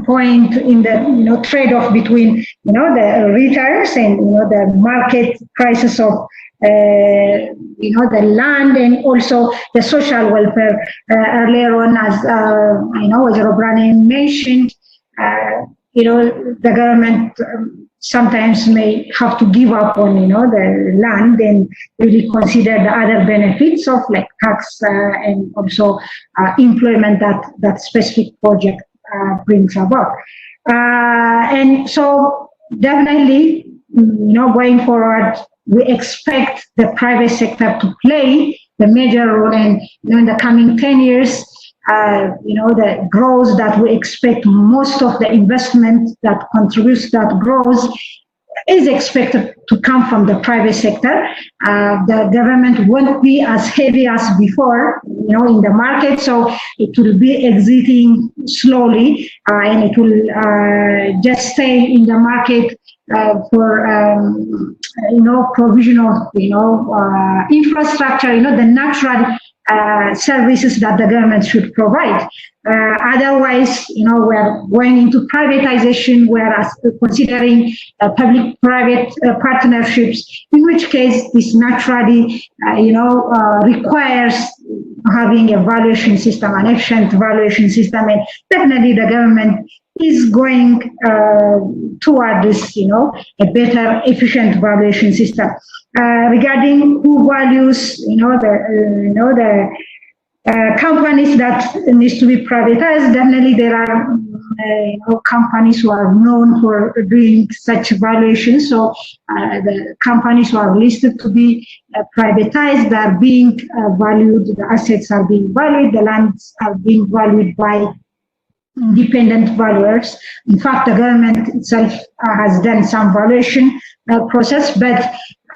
Speaker 1: point in the trade-off between the returns and the market prices of the land and also the social welfare. Earlier on, as as Robrani mentioned, the government sometimes may have to give up on the land and really consider the other benefits of like tax and also employment that specific project brings about. And so definitely, going forward, we expect the private sector to play the major role, and in the coming 10 years, the growth that we expect, most of the investment that contributes that growth is expected to come from the private sector. The government won't be as heavy as before, in the market, so it will be exiting slowly, and it will just stay in the market for provision of infrastructure, the natural services that the government should provide. Otherwise, we're going into privatization, whereas considering public-private partnerships, in which case this naturally, requires having a valuation system, an efficient valuation system, and definitely the government is going toward this, a better, efficient valuation system. Regarding who values, the companies that needs to be privatized, definitely there are companies who are known for doing such valuations. So the companies who are listed to be privatized are being valued, the assets are being valued, the lands are being valued by independent valuers. In fact, the government itself has done some valuation process, but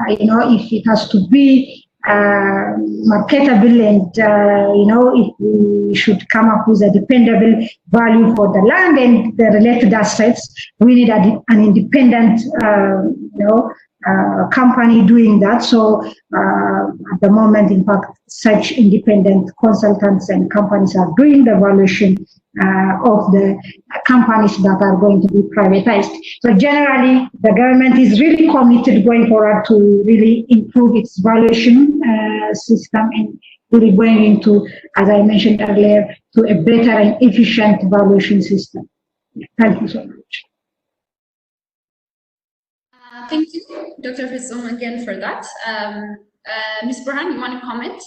Speaker 1: if it has to be marketable and if we should come up with a dependable value for the land and the related assets, we need an independent company doing that. So at the moment, in fact, such independent consultants and companies are doing the valuation of the companies that are going to be privatized. So generally, the government is really committed going forward to really improve its valuation system and really going into, as I mentioned earlier, to a better and efficient valuation system. Thank you so much.
Speaker 2: Thank you, Dr. Fizum, again for that. Ms. Burhan, you want to comment?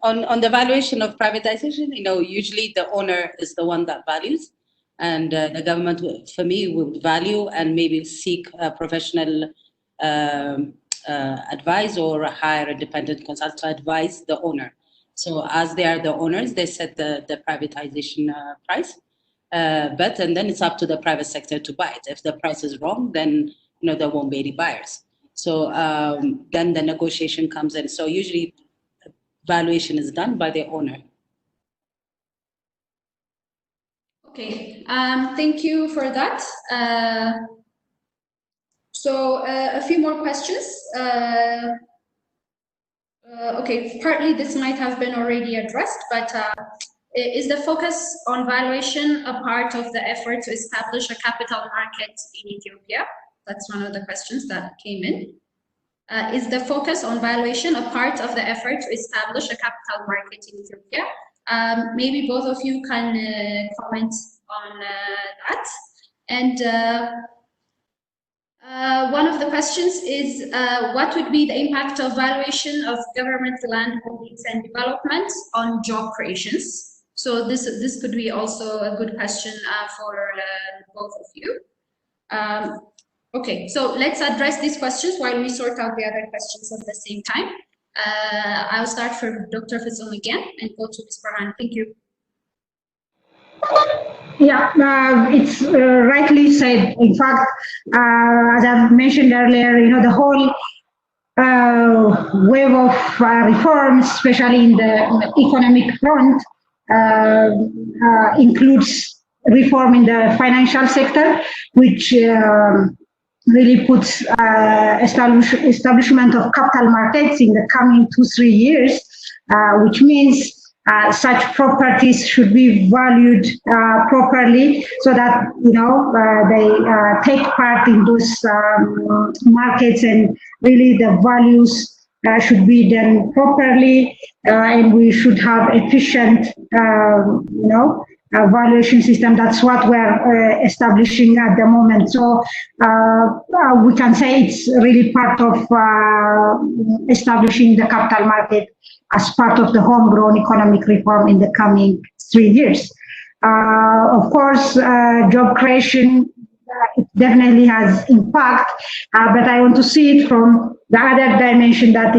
Speaker 4: On the valuation of privatization, usually the owner is the one that values, and the government, for me, would value and maybe seek professional advice or hire independent consultant to advise the owner. So as they are the owners, they set the privatization price, and then it's up to the private sector to buy it. If the price is wrong, then there won't be any buyers. So then the negotiation comes in. So usually valuation is done by the owner.
Speaker 2: Okay, thank you for that. So a few more questions. Okay, partly this might have been already addressed, but is the focus on valuation a part of the effort to establish a capital market in Ethiopia? That's one of the questions that came in. Is the focus on valuation a part of the effort to establish a capital market in Ethiopia? Maybe both of you can comment on that. And one of the questions is, what would be the impact of valuation of government land holdings and development on job creations? So this could be also a good question for both of you. Okay, so let's address these questions while we sort out the other questions at the same time. I'll start from Dr. Fazul again and go to Ms. Farhan. Thank you.
Speaker 1: Yeah, it's rightly said. In fact, as I've mentioned earlier, the whole wave of reforms, especially in the economic front, includes reform in the financial sector, which really puts establishment of capital markets in the coming 2-3 years, which means such properties should be valued properly so that they take part in those markets, and really the values should be done properly, and we should have efficient valuation system. That's what we're establishing at the moment. So we can say it's really part of establishing the capital market as part of the homegrown economic reform in the coming 3 years. Of course, job creation, it definitely has impact, but I want to see it from the other dimension that,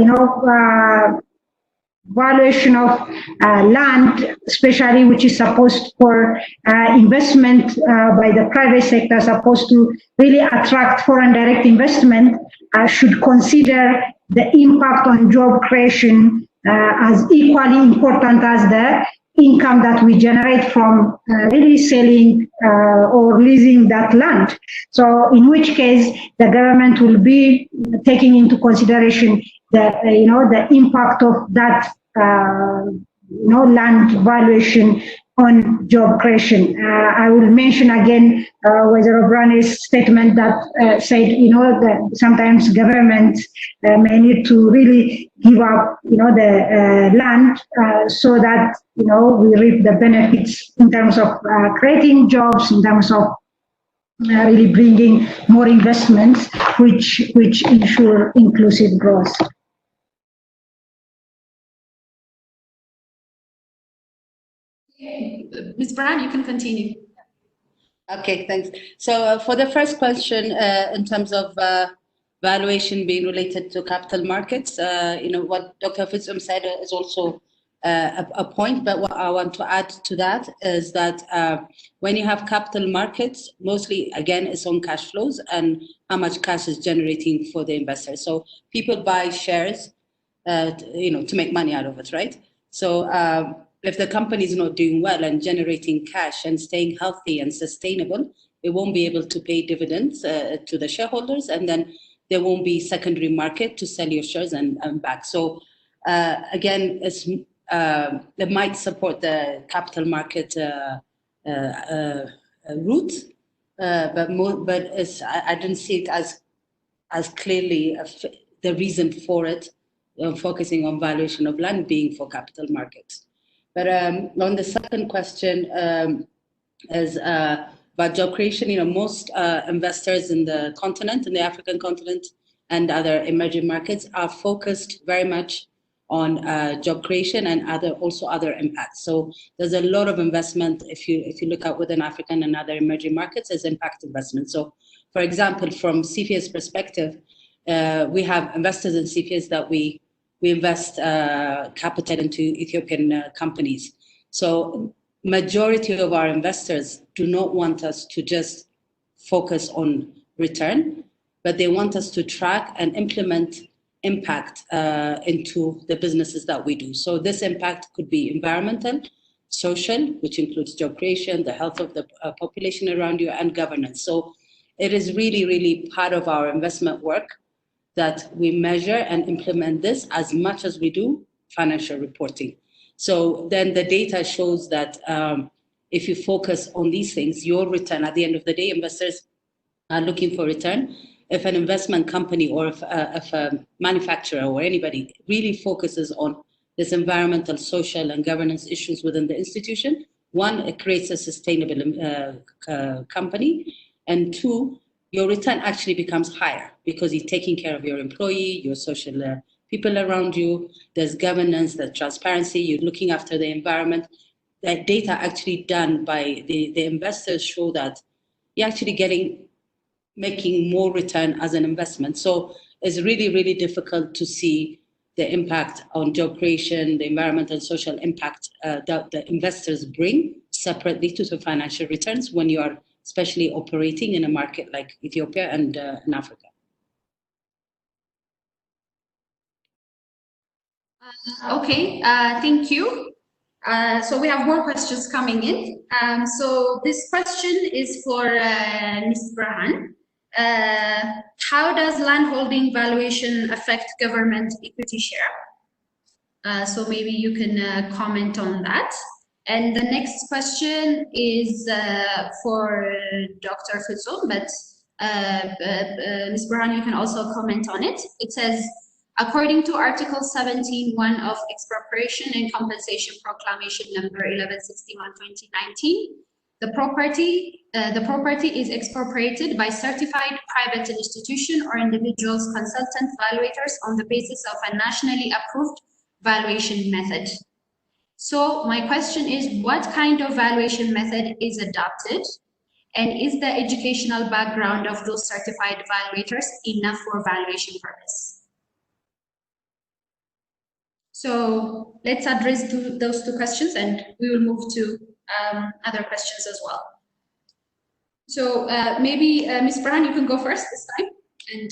Speaker 1: valuation of land, especially which is supposed for investment by the private sector, supposed to really attract foreign direct investment, should consider the impact on job creation as equally important as the income that we generate from really selling or leasing that land. So in which case the government will be taking into consideration the impact of that land valuation on job creation. I will mention again Wazir Obrani's statement that said, that sometimes governments may need to really give up, the land so that, we reap the benefits in terms of creating jobs, in terms of really bringing more investments, which ensure inclusive growth.
Speaker 2: Ms. Farhan, you can continue.
Speaker 4: Okay, thanks. So for the first question, in terms of valuation being related to capital markets, what Dr. Fizum said is also a point, but what I want to add to that is that when you have capital markets, mostly, again, it's on cash flows and how much cash is generating for the investors. So people buy shares, to make money out of it, right? So if the company is not doing well and generating cash and staying healthy and sustainable, it won't be able to pay dividends to the shareholders, and then there won't be secondary market to sell your shares and back. So again, it might support the capital market route, but I didn't see it as clearly the reason for it, focusing on valuation of land being for capital markets. But on the second question is about job creation. Most investors in the continent, in the African continent and other emerging markets, are focused very much on job creation and also other impacts. So there's a lot of investment. If you look at within African and other emerging markets, as impact investment. So, for example, from CPS perspective, we have investors in CPS that we invest capital into Ethiopian companies. So majority of our investors do not want us to just focus on return, but they want us to track and implement impact into the businesses that we do. So this impact could be environmental, social, which includes job creation, the health of the population around you, and governance. So it is really, really part of our investment work that we measure and implement this as much as we do financial reporting. So then the data shows that if you focus on these things, your return, at the end of the day, investors are looking for return. If an investment company or if a manufacturer or anybody really focuses on this environmental, social, and governance issues within the institution, one, it creates a sustainable company, and two, your return actually becomes higher because you're taking care of your employee, your social people around you, there's governance, there's transparency, you're looking after the environment. That data actually done by the investors show that you're actually getting making more return as an investment. So it's really, really difficult to see the impact on job creation, the environmental and social impact that the investors bring separately to the financial returns when you are especially operating in a market like Ethiopia and in Africa.
Speaker 2: Okay, thank you. So we have more questions coming in. So this question is for Ms. Brahan. How does landholding valuation affect government equity share? So maybe you can comment on that. And the next question is for Dr. Futsal, but Ms. Brahan, you can also comment on it. It says, according to Article 17.1 of Expropriation and Compensation Proclamation number 1161/2019, the property is expropriated by certified private institution or individuals, consultant valuators on the basis of a nationally approved valuation method. So my question is, what kind of valuation method is adopted? And is the educational background of those certified valuators enough for valuation purpose? So let's address those two questions, and we will move to other questions as well. So maybe Ms. Brahan, you can go first this time. And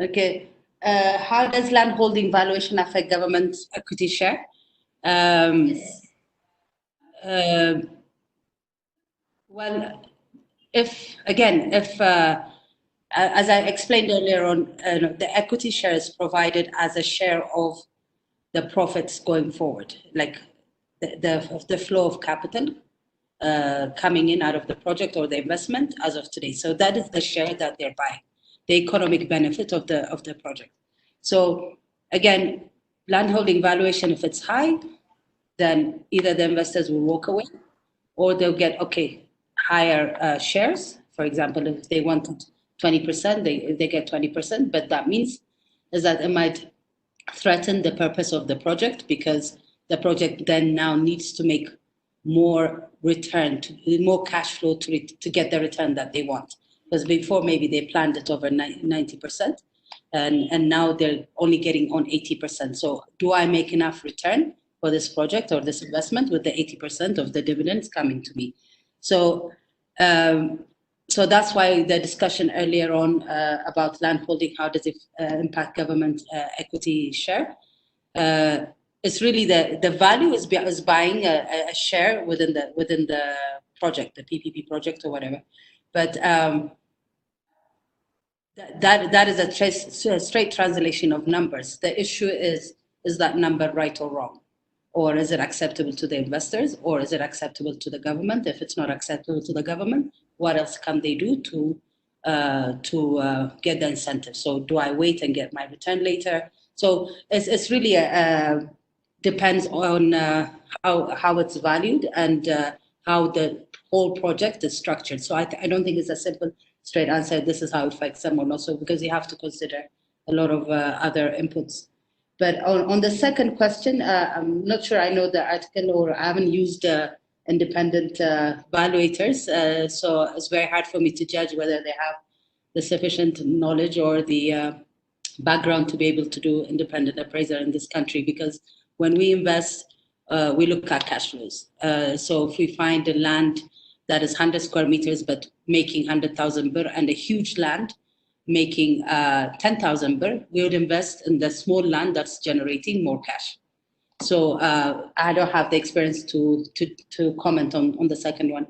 Speaker 4: okay, how does landholding valuation affect government equity share?
Speaker 2: yes.
Speaker 4: Well, if as I explained earlier on, the equity share is provided as a share of the profits going forward, like the flow of capital coming in out of the project or the investment as of today. So that is the share that they're buying, the economic benefit of the project. So again, landholding valuation, if it's high, then either the investors will walk away or they'll get, higher shares. For example, if they wanted 20%, they get 20%, but that means is that it might threaten the purpose of the project, because the project then now needs to make more return, more cash flow to get the return that they want. Because before maybe they planned it over 90%, and now they're only getting on 80%. So do I make enough return for this project or this investment with the 80% of the dividends coming to me? So so that's why the discussion earlier on about landholding, how does it impact government equity share? It's really the value is buying a share within the project, the PPP project or whatever. But that is a straight translation of numbers. The issue is that number right or wrong? Or is it acceptable to the investors, or is it acceptable to the government? If it's not acceptable to the government, what else can they do to get the incentive? So do I wait and get my return later? So it's really depends on how it's valued and how the whole project is structured. So I don't think it's a simple straight answer. This is how it affects someone also, because you have to consider a lot of other inputs. But on the second question, I'm not sure I know the article, or I haven't used independent valuators. So it's very hard for me to judge whether they have the sufficient knowledge or the background to be able to do independent appraiser in this country. Because when we invest, we look at cash flows. So if we find a land that is 100 square meters, but making 100,000 birr, and a huge land making 10,000 birr, we would invest in the small land that's generating more cash. So I don't have the experience to comment on the second one.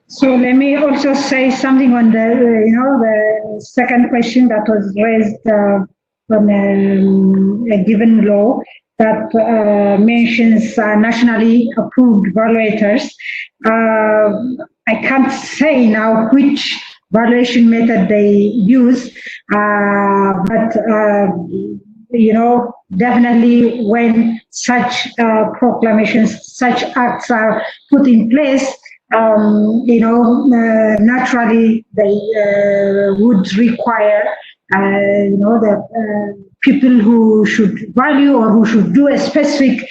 Speaker 1: So let me also say something on the second question that was raised from a given law that mentions nationally approved valuators. I can't say now which valuation method they use, but definitely when such proclamations, such acts are put in place, naturally they would require the people who should value or who should do a specific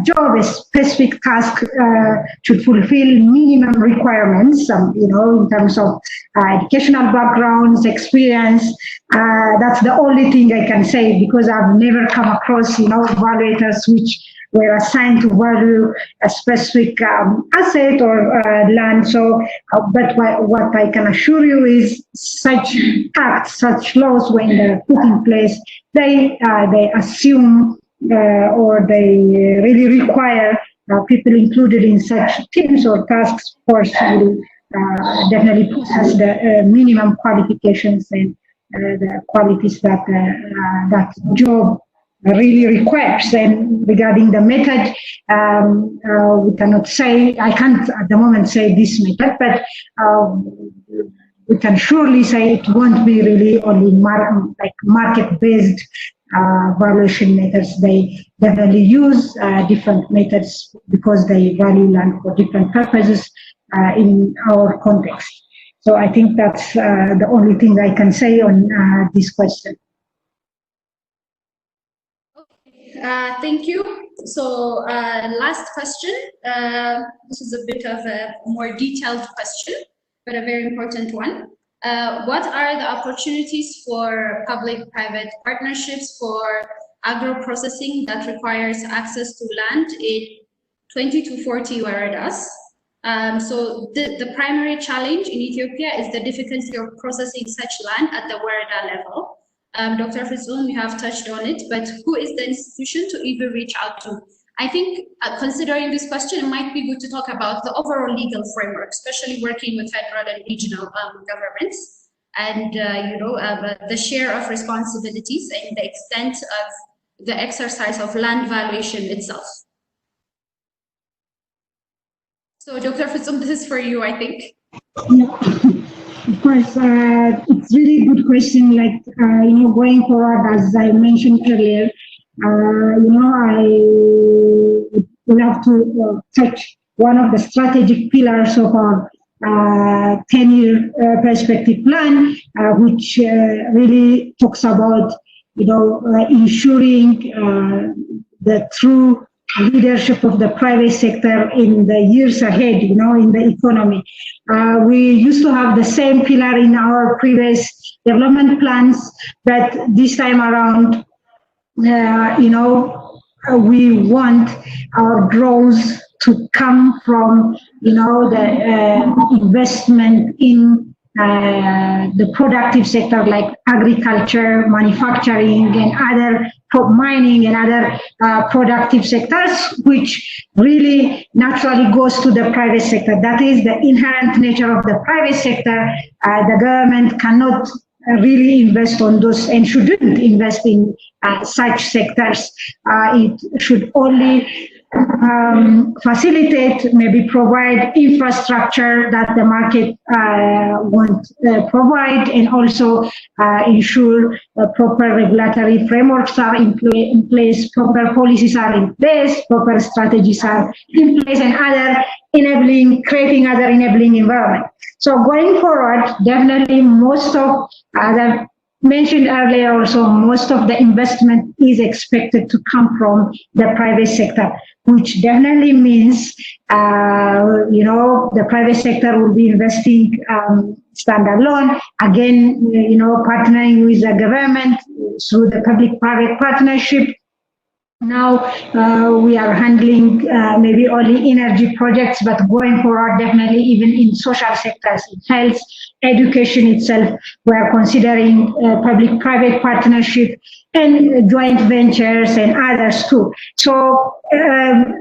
Speaker 1: job, a specific task, should fulfill minimum requirements, in terms of educational backgrounds, experience. That's the only thing I can say, because I've never come across, evaluators which were assigned to value a specific asset or land. So, but what I can assure you is such acts, such laws, when they're put in place, they assume or they really require people included in such teams or task force will definitely possess the minimum qualifications and the qualities that that job really requires. And regarding the method, we cannot say, I can't at the moment say this method, but we can surely say it won't be really only market-based valuation methods. They definitely use different methods because they value land for different purposes in our context. So I think that's the only thing I can say on this question.
Speaker 2: Thank you. So last question. This is a bit of a more detailed question, but a very important one. What are the opportunities for public-private partnerships for agro-processing that requires access to land in 20 to 40 waradas? So the primary challenge in Ethiopia is the difficulty of processing such land at the warada level. Dr. Fizun, we have touched on it, but who is the institution to even reach out to? I think considering this question, it might be good to talk about the overall legal framework, especially working with federal and regional governments, and the share of responsibilities and the extent of the exercise of land valuation itself. So Dr. Fizun, this is for you, I think.
Speaker 1: Yeah. Of course, it's really good question. Like, going forward, as I mentioned earlier, I would love to touch one of the strategic pillars of our 10-year perspective plan, which really talks about, ensuring the true leadership of the private sector in the years ahead, in the economy. We used to have the same pillar in our previous development plans, but this time around, we want our growth to come from, the investment in the productive sector like agriculture, manufacturing, and other mining and other productive sectors, which really naturally goes to the private sector. That is the inherent nature of the private sector. The government cannot really invest on those and shouldn't invest in such sectors. It should only facilitate, maybe provide infrastructure that the market won't provide, and also ensure proper regulatory frameworks are in place, proper policies are in place, proper strategies are in place, and creating other enabling environment. So going forward, definitely most of, as I mentioned earlier also, most of the investment is expected to come from the private sector, which definitely means, the private sector will be investing standalone, again, partnering with the government through the public-private partnership. Now we are handling maybe only energy projects, but going forward, definitely even in social sectors, in health, education itself, we are considering public-private partnership and joint ventures and others too. So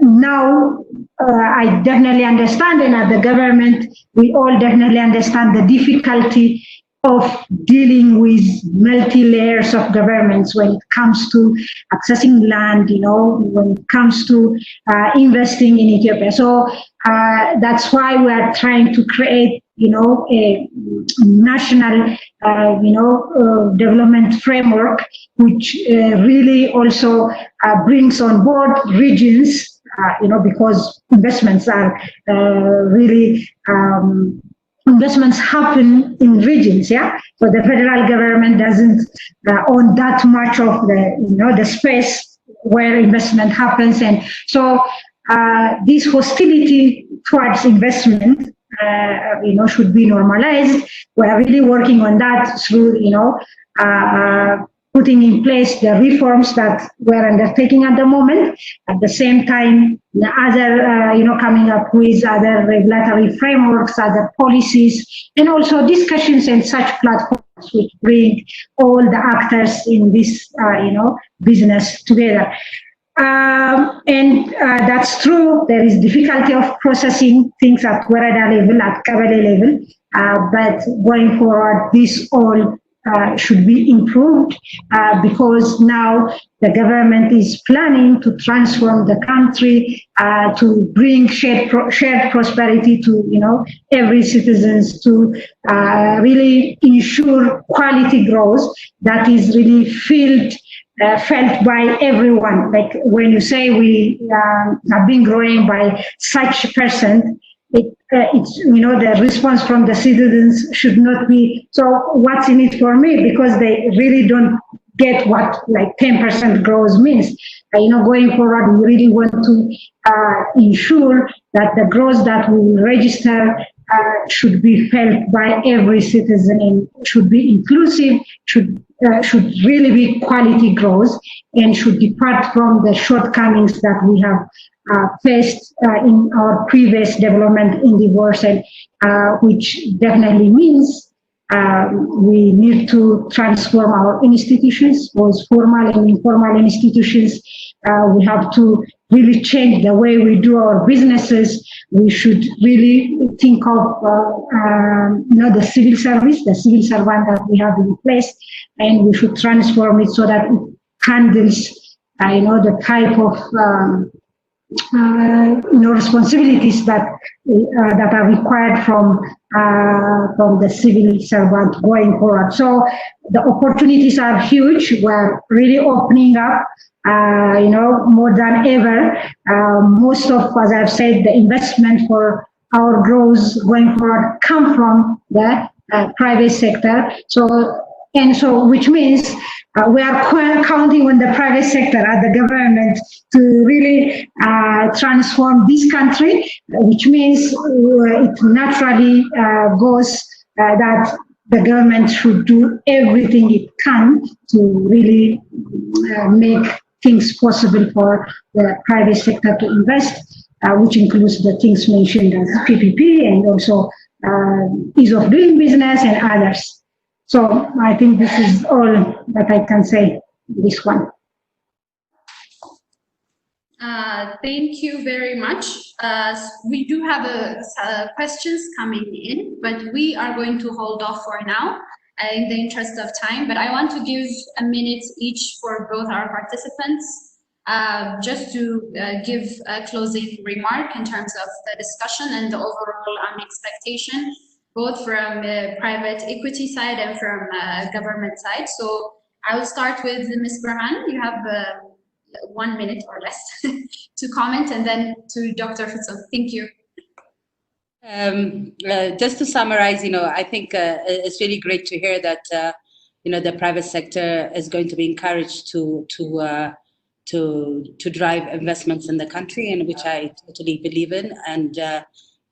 Speaker 1: now I definitely understand, and at the government, we all definitely understand the difficulty of dealing with multi-layers of governments when it comes to accessing land, when it comes to investing in Ethiopia. So that's why we are trying to create, a national, development framework, which really also brings on board regions, because investments are really investments happen in regions, yeah. So the federal government doesn't own that much of the space where investment happens, and so this hostility towards investment, should be normalized. We are really working on that through, putting in place the reforms that we're undertaking at the moment. At the same time, the other, coming up with other regulatory frameworks, other policies, and also discussions and such platforms which bring all the actors in this, business together. And that's true. There is difficulty of processing things at Warada level, at Kabale level, but going forward, this all should be improved because now the government is planning to transform the country to bring shared prosperity to every citizens, to really ensure quality growth that is really felt by everyone. Like when you say we have been growing by such percent, it's the response from the citizens should not be so what's in it for me, because they really don't get what like 10% growth means. Going forward, we really want to ensure that the growth that we will register should be felt by every citizen and should be inclusive, should really be quality growth, and should depart from the shortcomings that we have faced in our previous development endeavors, and which definitely means we need to transform our institutions, both formal and informal institutions. We have to really change the way we do our businesses. We should really think of the civil service, the civil servant that we have in place, and we should transform it so that it handles the type of responsibilities that are required from the civil servant going forward. So the opportunities are huge. We're really opening up, more than ever. Most of, as I've said, the investment for our growth going forward come from the private sector. So which means we are counting on the private sector and the government to really transform this country, which means it naturally goes that the government should do everything it can to really make things possible for the private sector to invest, which includes the things mentioned as PPP and also ease of doing business and others. So I think this is all that I can say, this one.
Speaker 2: Thank you very much. We do have questions coming in, but we are going to hold off for now in the interest of time. But I want to give a minute each for both our participants, just to give a closing remark in terms of the discussion and the overall expectation, both from the private equity side and from government side. So I will start with Ms. Burhan. You have 1 minute or less to comment, and then to Dr. Fitsum. Thank you.
Speaker 4: Just to summarize, I think it's really great to hear that the private sector is going to be encouraged to drive investments in the country, and which I totally believe in. And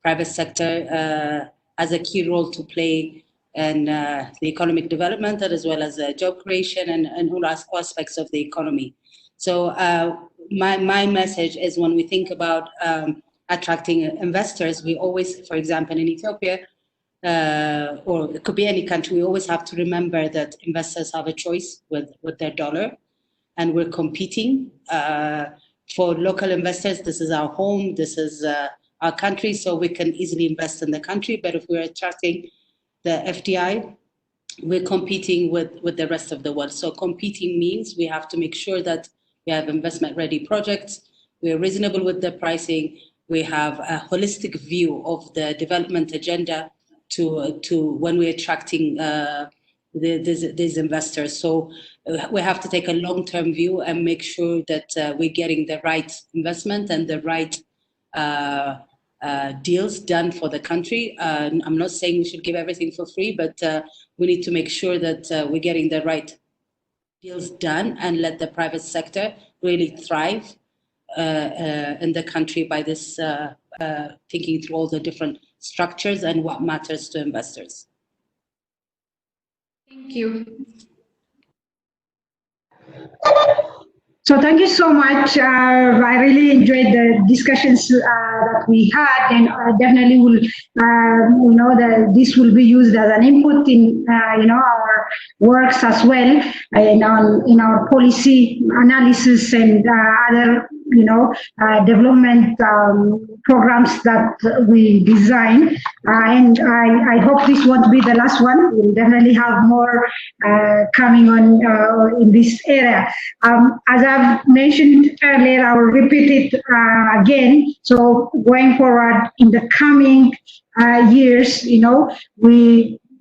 Speaker 4: private sector has a key role to play in the economic development, as well as job creation and all aspects of the economy. So my message is, when we think about attracting investors, we always, for example, in Ethiopia, or it could be any country, we always have to remember that investors have a choice with their dollar, and we're competing. For local investors, this is our home, this is our country, so we can easily invest in the country. But if we're attracting the FDI, we're competing with the rest of the world. So competing means we have to make sure that we have investment-ready projects, we're reasonable with the pricing, we have a holistic view of the development agenda to when we're attracting these investors. So we have to take a long-term view and make sure that we're getting the right investment and the right deals done for the country. I'm not saying we should give everything for free, but we need to make sure that we're getting the right deals done and let the private sector really thrive in the country by this thinking through all the different structures and what matters to investors.
Speaker 2: Thank you.
Speaker 1: So thank you so much. I really enjoyed the discussions that we had, and definitely will, that this will be used as an input in, our works as well, in our policy analysis and other, development programs that we design. And I hope this won't be the last one. We'll definitely have more coming on in this area. As I've mentioned earlier, I will repeat it again. So going forward in the coming years,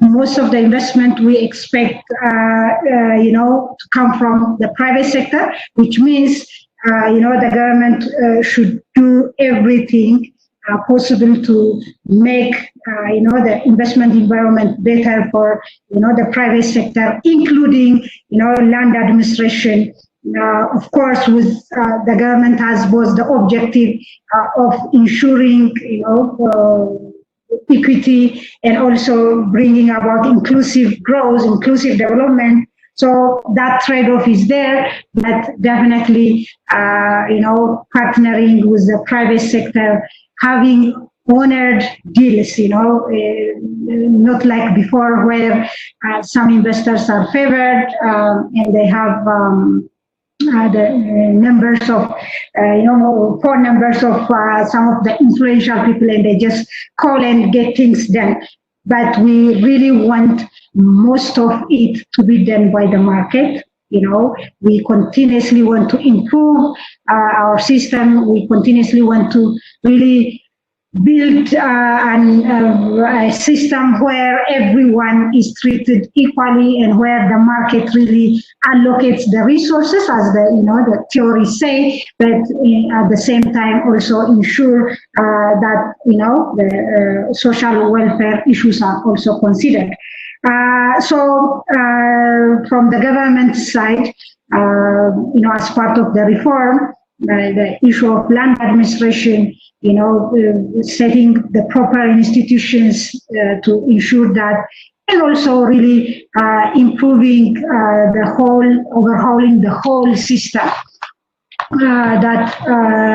Speaker 1: most of the investment we expect, to come from the private sector, which means, the government should do everything possible to make, the investment environment better for, the private sector, including, land administration. Of course, with the government has both the objective of ensuring, equity and also bringing about inclusive growth, inclusive development. So that trade-off is there, but definitely, partnering with the private sector, having honored deals, not like before where some investors are favored and they have the numbers of, phone numbers of some of the influential people, and they just call and get things done. But we really want most of it to be done by the market. We continuously want to improve our system. We continuously want to really build a system where everyone is treated equally and where the market really allocates the resources, as the theories say, but at the same time also ensure that the social welfare issues are also considered. So from the government side, as part of the reform, the issue of land administration, setting the proper institutions to ensure that, and also really improving overhauling the whole system that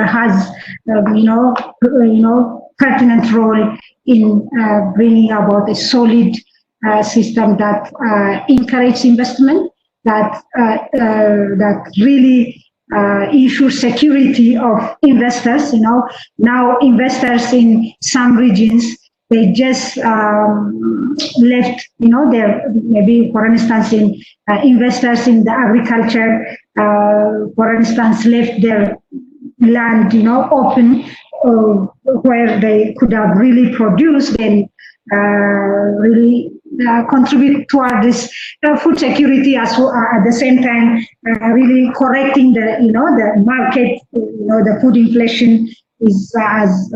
Speaker 1: has, pertinent role in bringing about a solid system that encourages investment, that really ensure security of investors. Now investors in some regions, they just left, maybe for instance in investors in the agriculture, for instance, left their land, open, where they could have really produced and really contribute toward this food security, as at the same time really correcting the the market. The food inflation is, as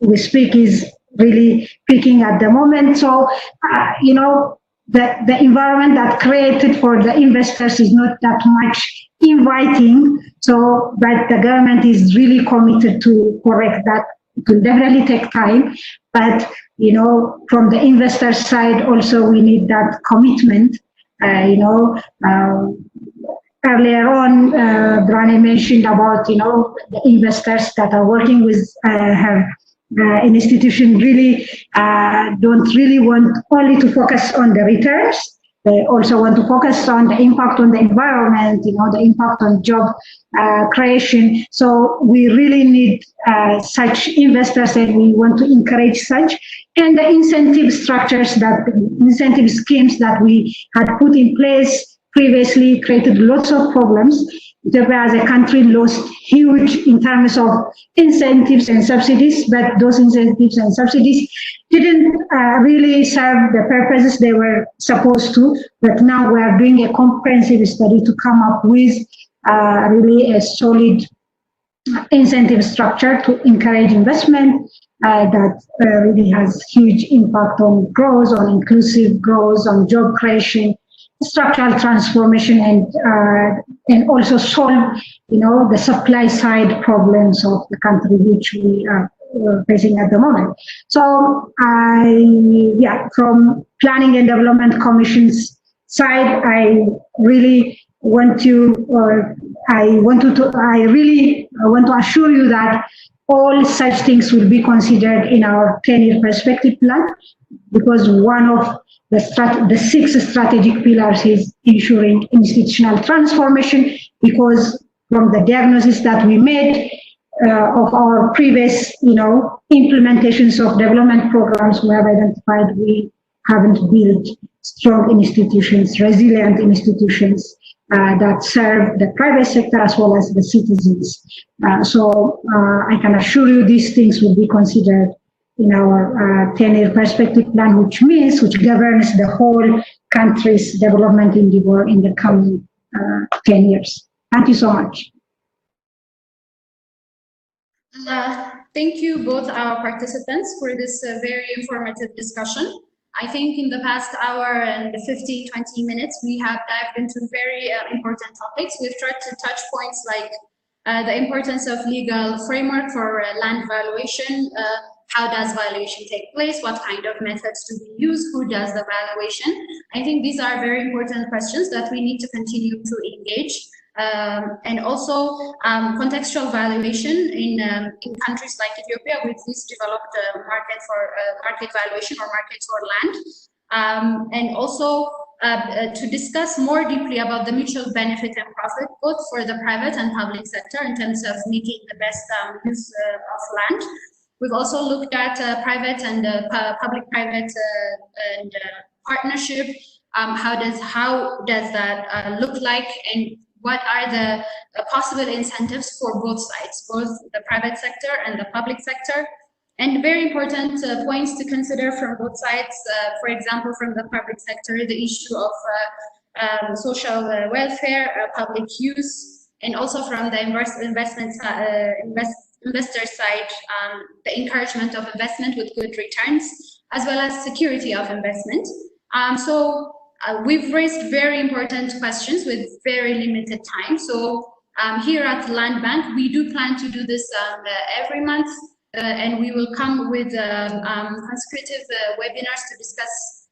Speaker 1: we speak, is really peaking at the moment. So the environment that created for the investors is not that much inviting. So, but the government is really committed to correct that. It will definitely take time, but from the investor side also we need that commitment. Earlier on, Brane mentioned about the investors that are working with her institution really don't really want only to focus on the returns. They also want to focus on the impact on the environment, the impact on job creation. So we really need such investors, and we want to encourage such. And the incentive structures, incentive schemes that we had put in place previously created lots of problems. Ethiopia as a country lost huge in terms of incentives and subsidies, but those incentives and subsidies didn't really serve the purposes they were supposed to. But now we are doing a comprehensive study to come up with really a solid incentive structure to encourage investment, that really has huge impact on growth, on inclusive growth, on job creation, structural transformation, and also solve, the supply side problems of the country which we are facing at the moment. So from Planning and Development Commission's side, I really want to assure you that all such things will be considered in our 10-year perspective plan, because one of the 6 strategic pillars is ensuring institutional transformation, because from the diagnosis that we made of our previous, implementations of development programs, we have identified we haven't built strong institutions, resilient institutions that serve the private sector as well as the citizens. So I can assure you these things will be considered in our 10-year perspective plan, which governs the whole country's development endeavor in the coming 10 years. Thank you so much.
Speaker 2: Thank you both our participants for this very informative discussion. I think in the past hour and 15, 20 minutes, we have dived into very important topics. We've tried to touch points like the importance of legal framework for land valuation, how does valuation take place, what kind of methods do we use, who does the valuation. I think these are very important questions that we need to continue to engage. And also contextual valuation in countries like Ethiopia, we've just developed a market for market valuation or market for land, and also to discuss more deeply about the mutual benefit and profit both for the private and public sector in terms of making the best use of land. We've also looked at private and public-private and partnership. How does that look like, and what are the possible incentives for both sides, both the private sector and the public sector? And very important points to consider from both sides, for example, from the public sector, the issue of social welfare, public use, and also from the investor side, the encouragement of investment with good returns, as well as security of investment. We've raised very important questions with very limited time. So here at Land Bank, we do plan to do this every month, and we will come with consecutive webinars to discuss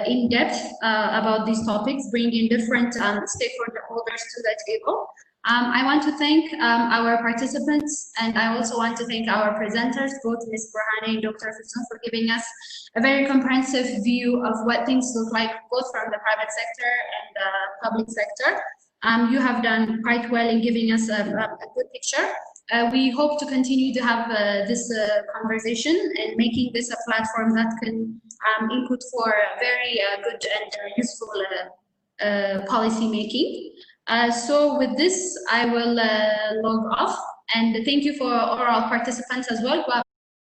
Speaker 2: in depth about these topics, bringing different stakeholders to the table. I want to thank our participants, and I also want to thank our presenters, both Ms. Burhani and Dr. Fisum, for giving us a very comprehensive view of what things look like, both from the private sector and the public sector. You have done quite well in giving us a good picture. We hope to continue to have this conversation and making this a platform that can input for very good and useful policy making. So with this, I will log off, and thank you for all our participants as well.